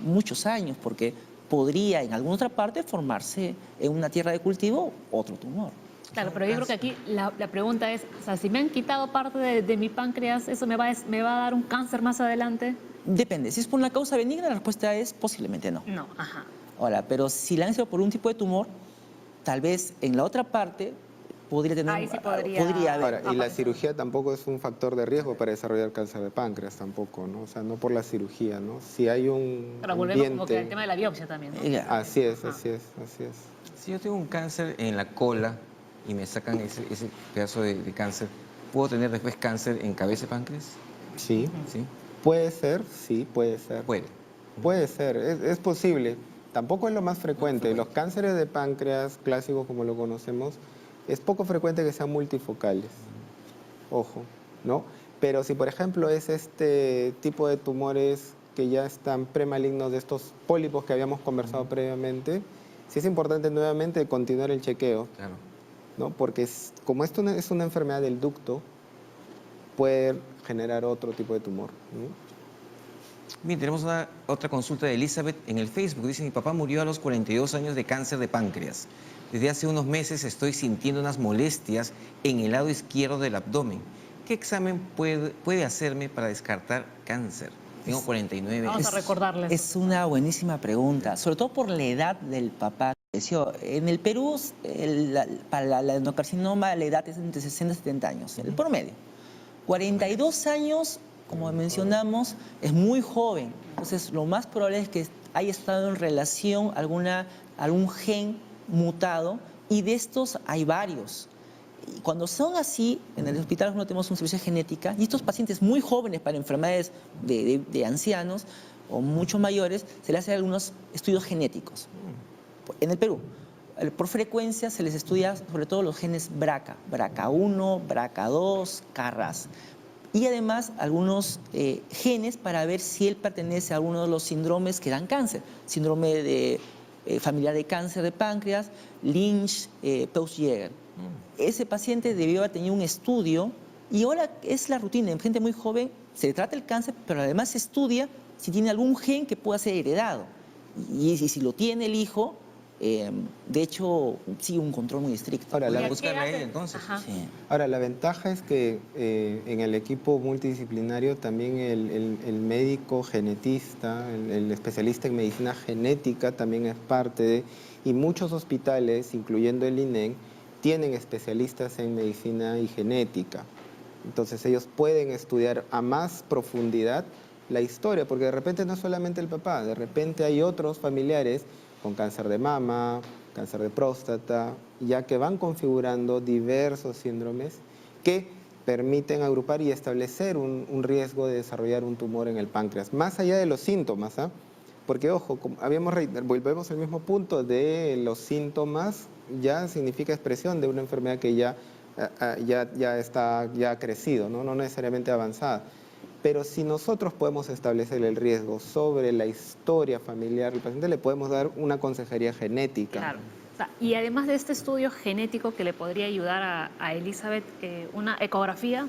muchos años, porque podría en alguna otra parte formarse en una tierra de cultivo otro tumor. Claro, pero yo creo que aquí la pregunta es, o sea, si me han quitado parte de mi páncreas, ¿eso me va a dar un cáncer más adelante? Depende. Si es por una causa benigna, la respuesta es posiblemente no. No, ajá. Ahora, pero si la han hecho por un tipo de tumor, tal vez en la otra parte podría tener... Ahí sí podría haber. Ahora, y la cirugía tampoco es un factor de riesgo para desarrollar cáncer de páncreas tampoco, ¿no? O sea, no por la cirugía, ¿no? Si hay un Pero volvemos como que al ambiente... tema de la biopsia también, ¿no? Así es, así es. Si yo tengo un cáncer en la cola y me sacan ese pedazo de cáncer, ¿puedo tener después cáncer en cabeza de páncreas? Sí, Sí, puede ser, sí, puede ser. puede. Puede ser, es posible. Tampoco es lo más frecuente. Los cánceres de páncreas clásicos, como lo conocemos, es poco frecuente que sean multifocales. Ojo, ¿no? Pero si, por ejemplo, es este tipo de tumores que ya están premalignos de estos pólipos que habíamos conversado previamente, sí es importante nuevamente continuar el chequeo, Claro. ¿no? Porque como esto es una enfermedad del ducto, puede generar otro tipo de tumor, ¿no? Bien, tenemos otra consulta de Elizabeth en el Facebook. Dice, mi papá murió a los 42 años de cáncer de páncreas. Desde hace unos meses estoy sintiendo unas molestias en el lado izquierdo del abdomen. ¿Qué examen puede hacerme para descartar cáncer? Tengo 49 Vamos años. a recordarles. Es una buenísima pregunta, sobre todo por la edad del papá. En el Perú, para el adenocarcinoma, la edad es entre 60 y 70 años, el promedio. 42 años, como mencionamos, es muy joven. Entonces, lo más probable es que haya estado en relación a algún gen mutado, y de estos hay varios. Y cuando son así, en el hospital no tenemos un servicio de genética, y estos pacientes muy jóvenes para enfermedades de ancianos o mucho mayores, se les hacen algunos estudios genéticos. En el Perú, por frecuencia se les estudia sobre todo los genes BRCA, BRCA1, BRCA2, KRAS. Y además algunos genes para ver si él pertenece a alguno de los síndromes que dan cáncer. Síndrome de familiar de cáncer de páncreas, Lynch, Peutz-Jeghers. Ese paciente debió haber tenido un estudio, y ahora es la rutina. En gente muy joven se trata el cáncer, pero además se estudia si tiene algún gen que pueda ser heredado. Y si lo tiene el hijo, de hecho, sigue un control muy estricto. Ahora, Voy a ¿Qué buscarla a hacen? ella entonces. Ajá. Sí. Ahora, la ventaja es que en el equipo multidisciplinario también el médico genetista, el especialista en medicina genética también es parte de, y muchos hospitales, incluyendo el INEM, tienen especialistas en medicina y genética. Entonces ellos pueden estudiar a más profundidad la historia, porque de repente no es solamente el papá, de repente hay otros familiares con cáncer de mama, cáncer de próstata, ya que van configurando diversos síndromes que permiten agrupar y establecer un riesgo de desarrollar un tumor en el páncreas, más allá de los síntomas, ¿ah? Porque, ojo, volvemos al mismo punto de los síntomas, ya significa expresión de una enfermedad que ya ha crecido, ¿no? No necesariamente avanzada. Pero si nosotros podemos establecer el riesgo sobre la historia familiar del paciente, le podemos dar una consejería genética. Claro. O sea, y además de este estudio genético que le podría ayudar a Elizabeth, una ecografía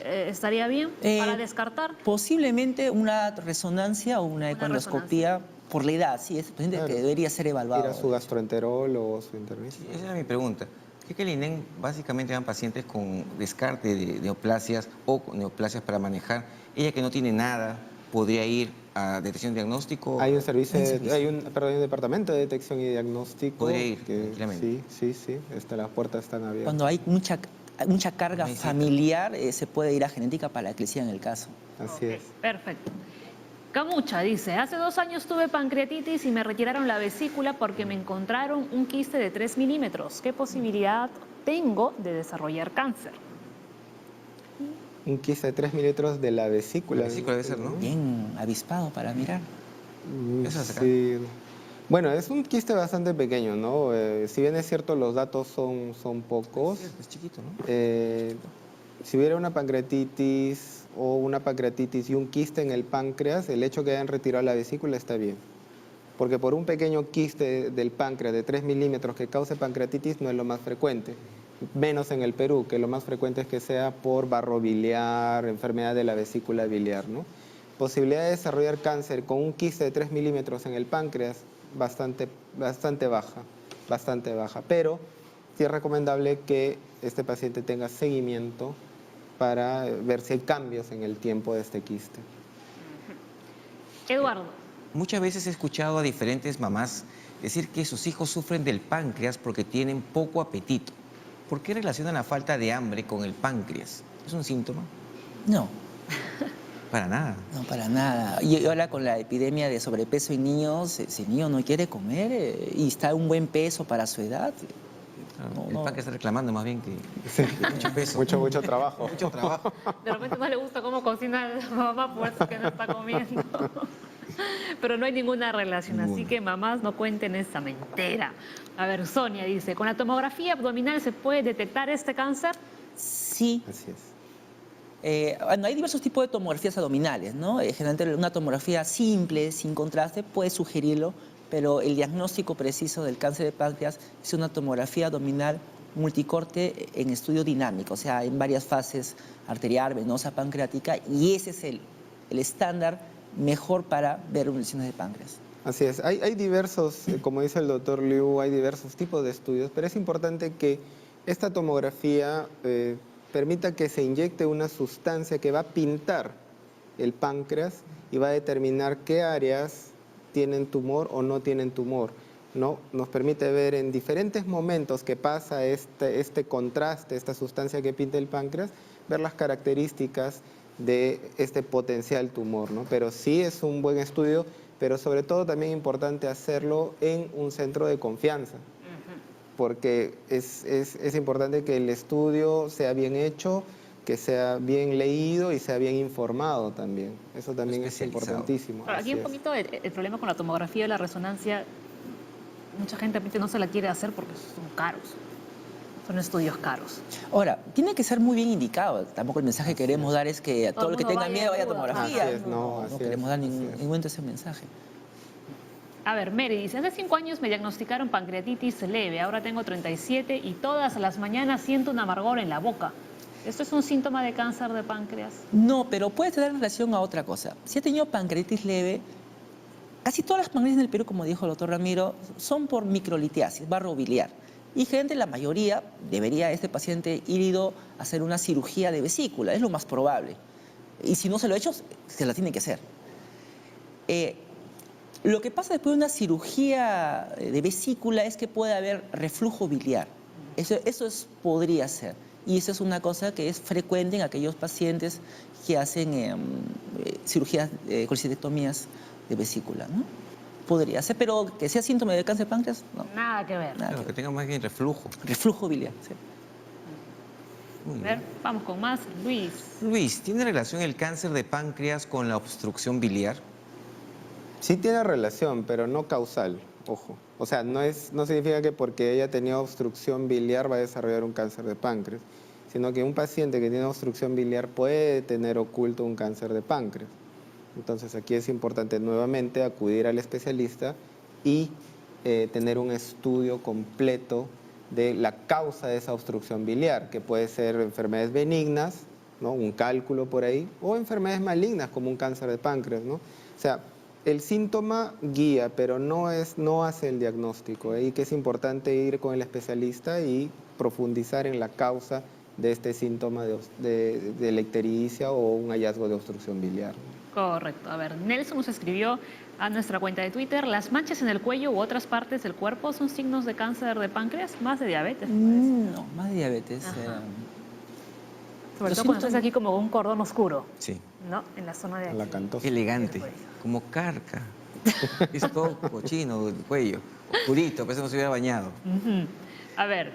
estaría bien para descartar. Posiblemente una resonancia o una endoscopía por la edad. Sí, es un paciente Claro. que debería ser evaluado. Ir a su gastroenterólogo, su internista. Esa era mi pregunta. ¿Qué que el INEM básicamente dan pacientes con descarte de neoplasias o con neoplasias para manejar? Ella que no tiene nada, ¿podría ir a detección y diagnóstico? Hay un servicio, hay un departamento de detección y diagnóstico. Podría ir, tranquilamente. Sí, las puertas están abiertas. Cuando hay mucha carga Muy cerca. familiar, se puede ir a genética para que le sigan el caso. Así Ok, es. perfecto. Camucha dice, hace 2 años tuve pancreatitis y me retiraron la vesícula porque me encontraron un quiste de 3 milímetros. ¿Qué posibilidad tengo de desarrollar cáncer? Un quiste de 3 milímetros de la vesícula. La vesícula debe ser, ¿no? Bien avispado para mirar. Eso es acá. Sí. Bueno, es un quiste bastante pequeño, ¿no? Si bien es cierto, los datos son pocos. Es chiquito, ¿no? Si hubiera una pancreatitis o una pancreatitis y un quiste en el páncreas, el hecho que hayan retirado la vesícula está bien. Porque por un pequeño quiste del páncreas de 3 milímetros que cause pancreatitis no es lo más frecuente. Menos en el Perú, que lo más frecuente es que sea por barro biliar, enfermedad de la vesícula biliar, ¿no? Posibilidad de desarrollar cáncer con un quiste de 3 milímetros en el páncreas, bastante baja. Pero sí es recomendable que este paciente tenga seguimiento para ver si hay cambios en el tiempo de este quiste. Eduardo. Muchas veces he escuchado a diferentes mamás decir que sus hijos sufren del páncreas porque tienen poco apetito. ¿Por qué relacionan la falta de hambre con el páncreas? ¿Es un síntoma? No, Para nada. no para nada. Y ahora con la epidemia de sobrepeso en niños, si el niño no quiere comer y está a un buen peso para su edad, El páncreas está reclamando más bien que mucho peso. Mucho trabajo. Mucho trabajo. De repente no le gusta cómo cocina la mamá, por eso es que no está comiendo. Pero no hay ninguna relación, así que mamás no cuenten esa mentira. A ver, Sonia dice, ¿con la tomografía abdominal se puede detectar este cáncer? Sí. Así es. Bueno, hay diversos tipos de tomografías abdominales, ¿no? Generalmente una tomografía simple, sin contraste, puede sugerirlo, pero el diagnóstico preciso del cáncer de páncreas es una tomografía abdominal multicorte en estudio dinámico, o sea, en varias fases, arterial, venosa, pancreática, y ese es el estándar mejor para ver lesiones de páncreas. Así es. Hay diversos, como dice el doctor Liu, hay diversos tipos de estudios, pero es importante que esta tomografía permita que se inyecte una sustancia que va a pintar el páncreas y va a determinar qué áreas tienen tumor o no tienen tumor, ¿no? Nos permite ver en diferentes momentos que pasa este contraste, esta sustancia que pinta el páncreas, ver las características de este potencial tumor, ¿no? Pero sí es un buen estudio, pero sobre todo también es importante hacerlo en un centro de confianza, porque es importante que el estudio sea bien hecho, que sea bien leído y sea bien informado también. Eso también es importantísimo. Ahora, aquí Así un es. poquito el problema con la tomografía y la resonancia, mucha gente realmente no se la quiere hacer porque son caros, son estudios caros. Ahora, tiene que ser muy bien indicado. Tampoco el mensaje que queremos dar es que a todo el que tenga miedo vaya a tomografía. Así es, no, así queremos es, dar así ningún es. ese mensaje. A ver, Mary dice, hace 5 años me diagnosticaron pancreatitis leve, ahora tengo 37 y todas las mañanas siento un amargor en la boca. ¿Esto es un síntoma de cáncer de páncreas? No, pero puede tener relación a otra cosa. Si ha tenido pancreatitis leve, casi todas las pancreatitis en el Perú, como dijo el doctor Ramiro, son por microlitiasis, barro biliar. Y gente, la mayoría, debería este paciente ir a hacer una cirugía de vesícula, es lo más probable. Y si no se lo ha hecho, se la tiene que hacer. Lo que pasa después de una cirugía de vesícula es que puede haber reflujo biliar. Eso podría ser. Y eso es una cosa que es frecuente en aquellos pacientes que hacen cirugías, colecistectomías de vesícula, ¿no? Podría ser, pero que sea síntoma de cáncer de páncreas, no. Nada que ver. Nada Claro, que tenga más bien reflujo. Reflujo biliar, sí. Muy A ver, bien. vamos con más. Luis. Luis, ¿tiene relación el cáncer de páncreas con la obstrucción biliar? Sí tiene relación, pero no causal, ojo. O sea, no significa que porque ella tenía obstrucción biliar va a desarrollar un cáncer de páncreas, sino que un paciente que tiene obstrucción biliar puede tener oculto un cáncer de páncreas. Entonces aquí es importante nuevamente acudir al especialista y tener un estudio completo de la causa de esa obstrucción biliar, que puede ser enfermedades benignas, ¿no? Un cálculo por ahí, o enfermedades malignas como un cáncer de páncreas, ¿no? O sea, el síntoma guía, pero no hace el diagnóstico. Y que es importante ir con el especialista y profundizar en la causa de este síntoma de ictericia o un hallazgo de obstrucción biliar. Correcto. A ver, Nelson nos escribió a nuestra cuenta de Twitter, ¿las manchas en el cuello u otras partes del cuerpo son signos de cáncer de páncreas? Más de diabetes, parece. No, más de diabetes. Sobre Los todo cuando síntomas- es aquí como un cordón oscuro, Sí. ¿no? En la zona de aquí. La cantosa. Elegante, como carca. Es todo cochino el cuello. Oscurito, parece que no se hubiera bañado. Ujú. A ver,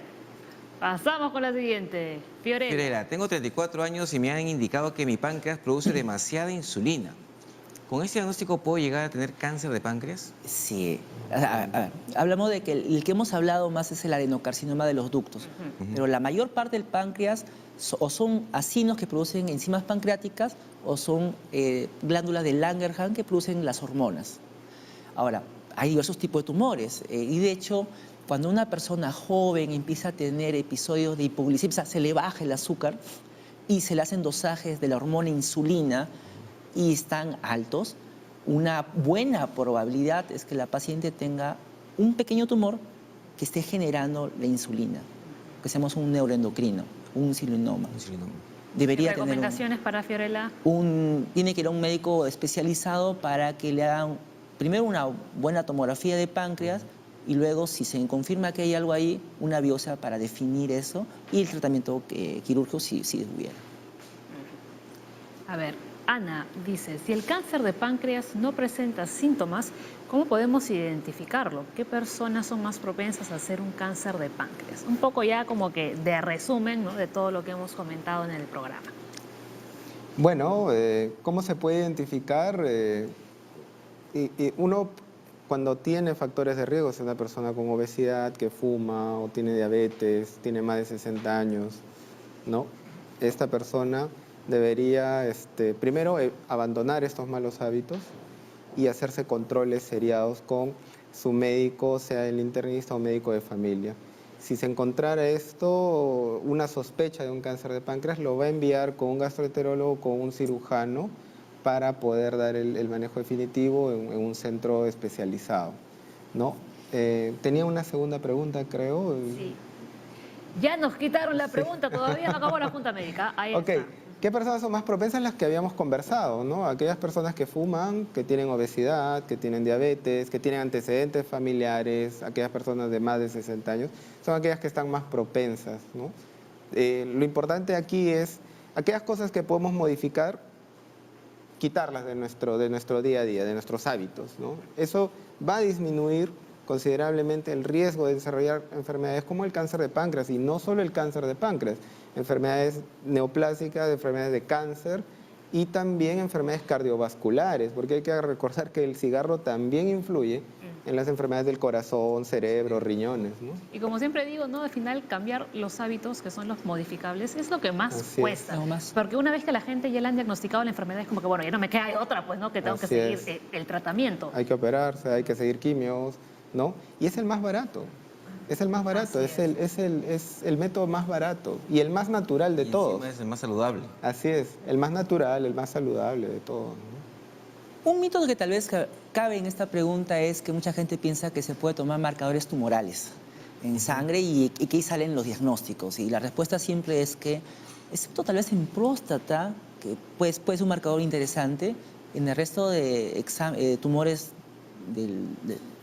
pasamos con la siguiente. Fiorella. Fiorella, tengo 34 años y me han indicado que mi páncreas produce demasiada insulina. ¿Con este diagnóstico puedo llegar a tener cáncer de páncreas? Sí. A ver, hablamos de que el que hemos hablado más es el adenocarcinoma de los ductos, pero la mayor parte del páncreas o son acinos que producen enzimas pancreáticas o son glándulas de Langerhans que producen las hormonas. Ahora, hay diversos tipos de tumores y de hecho, cuando una persona joven empieza a tener episodios de hipoglicemia, o sea, se le baja el azúcar y se le hacen dosajes de la hormona insulina y están altos, una buena probabilidad es que la paciente tenga un pequeño tumor que esté generando la insulina, que hacemos un neuroendocrino, un insulinoma. Insulinoma. Debería tener ¿Recomendaciones para Fiorella? tiene que ir a un médico especializado para que le hagan primero una buena tomografía de páncreas y luego, si se confirma que hay algo ahí, una biopsia para definir eso y el tratamiento quirúrgico si hubiera. A ver, Ana dice, si el cáncer de páncreas no presenta síntomas, ¿cómo podemos identificarlo? ¿Qué personas son más propensas a hacer un cáncer de páncreas? Un poco ya como que de resumen, ¿no?, de todo lo que hemos comentado en el programa. Bueno, ¿cómo se puede identificar? Uno cuando tiene factores de riesgo, es una persona con obesidad, que fuma o tiene diabetes, tiene más de 60 años, ¿no? Esta persona debería primero abandonar estos malos hábitos y hacerse controles seriados con su médico, sea el internista o médico de familia. Si se encontrara esto, una sospecha de un cáncer de páncreas, lo va a enviar con un gastroenterólogo o con un cirujano para poder dar el manejo definitivo en un centro especializado, ¿no? Tenía una segunda pregunta, creo. Sí. Ya nos quitaron la pregunta, todavía no acabó la junta médica. Ahí Ok, está. ¿qué personas son más propensas? Las que habíamos conversado, ¿no? Aquellas personas que fuman, que tienen obesidad, que tienen diabetes, que tienen antecedentes familiares, aquellas personas de más de 60 años, son aquellas que están más propensas, ¿no? Lo importante aquí es aquellas cosas que podemos modificar, quitarlas de nuestro día a día, de nuestros hábitos, ¿no? Eso va a disminuir considerablemente el riesgo de desarrollar enfermedades como el cáncer de páncreas, y no solo el cáncer de páncreas, enfermedades neoplásicas, enfermedades de cáncer y también enfermedades cardiovasculares, porque hay que recordar que el cigarro también influye en las enfermedades del corazón, cerebro, riñones, ¿no? Y como siempre digo, ¿no?, al final cambiar los hábitos, que son los modificables, es lo que más Así es. cuesta. Lo más. Porque una vez que la gente ya le han diagnosticado la enfermedad, es como que, bueno, ya no me queda otra, pues, ¿no?, que tengo que Así seguir es. el tratamiento. Hay que operarse, hay que seguir quimios, ¿no? Y es el más barato. Es el más barato, Así es el método más barato y el más natural de Y todos. encima es el más saludable. Así es, el más natural, el más saludable de todos, ¿no? Un mito que tal vez cabe en esta pregunta es que mucha gente piensa que se puede tomar marcadores tumorales en sangre y que ahí salen los diagnósticos. Y la respuesta siempre es que, excepto tal vez en próstata, que puede ser un marcador interesante, en el resto de tumores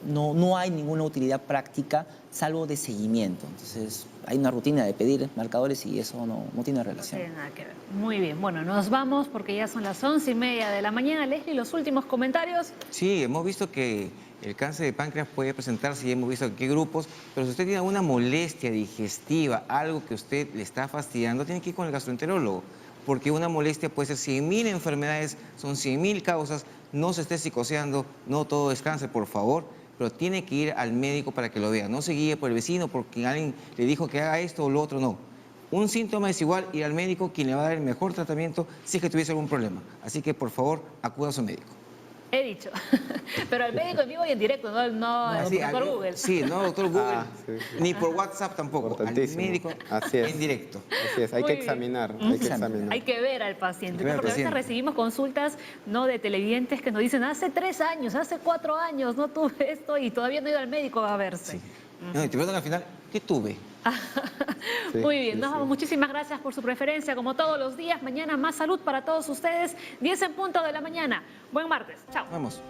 no hay ninguna utilidad práctica salvo de seguimiento. Entonces hay una rutina de pedir marcadores y eso no tiene No relación. tiene nada que ver. Muy bien. Bueno, nos vamos porque ya son las 11:30 de la mañana. Leslie, los últimos comentarios. Sí, hemos visto que el cáncer de páncreas puede presentarse y hemos visto en qué grupos, pero si usted tiene alguna molestia digestiva, algo que usted le está fastidiando, tiene que ir con el gastroenterólogo, porque una molestia puede ser 100.000 enfermedades, son 100.000 causas, no se esté psicoseando, no todo es cáncer, por favor, pero tiene que ir al médico para que lo vea, no se guíe por el vecino porque alguien le dijo que haga esto o lo otro, no. Un síntoma es igual ir al médico, quien le va a dar el mejor tratamiento si es que tuviese algún problema. Así que, por favor, acuda a su médico. He dicho. Pero al médico en vivo y en directo, no Sí, por Google. Sí, no, doctor Google, Sí. ni por WhatsApp tampoco, al Importantísimo. médico Así es. en directo. Así es, hay Muy que bien. examinar, hay que examinar. Hay que ver al paciente, Hay que ver al porque a veces paciente. recibimos consultas, ¿no?, de televidentes que nos dicen, hace 3 años, hace 4 años, no tuve esto y todavía no he ido al médico a verse. No, y te preguntan al final, ¿qué tuve? Sí, Muy bien, sí, nos sí. vamos. Muchísimas gracias por su preferencia, como todos los días. Mañana más salud para todos ustedes, 10 en punto de la mañana. Buen martes. Chao. Vamos.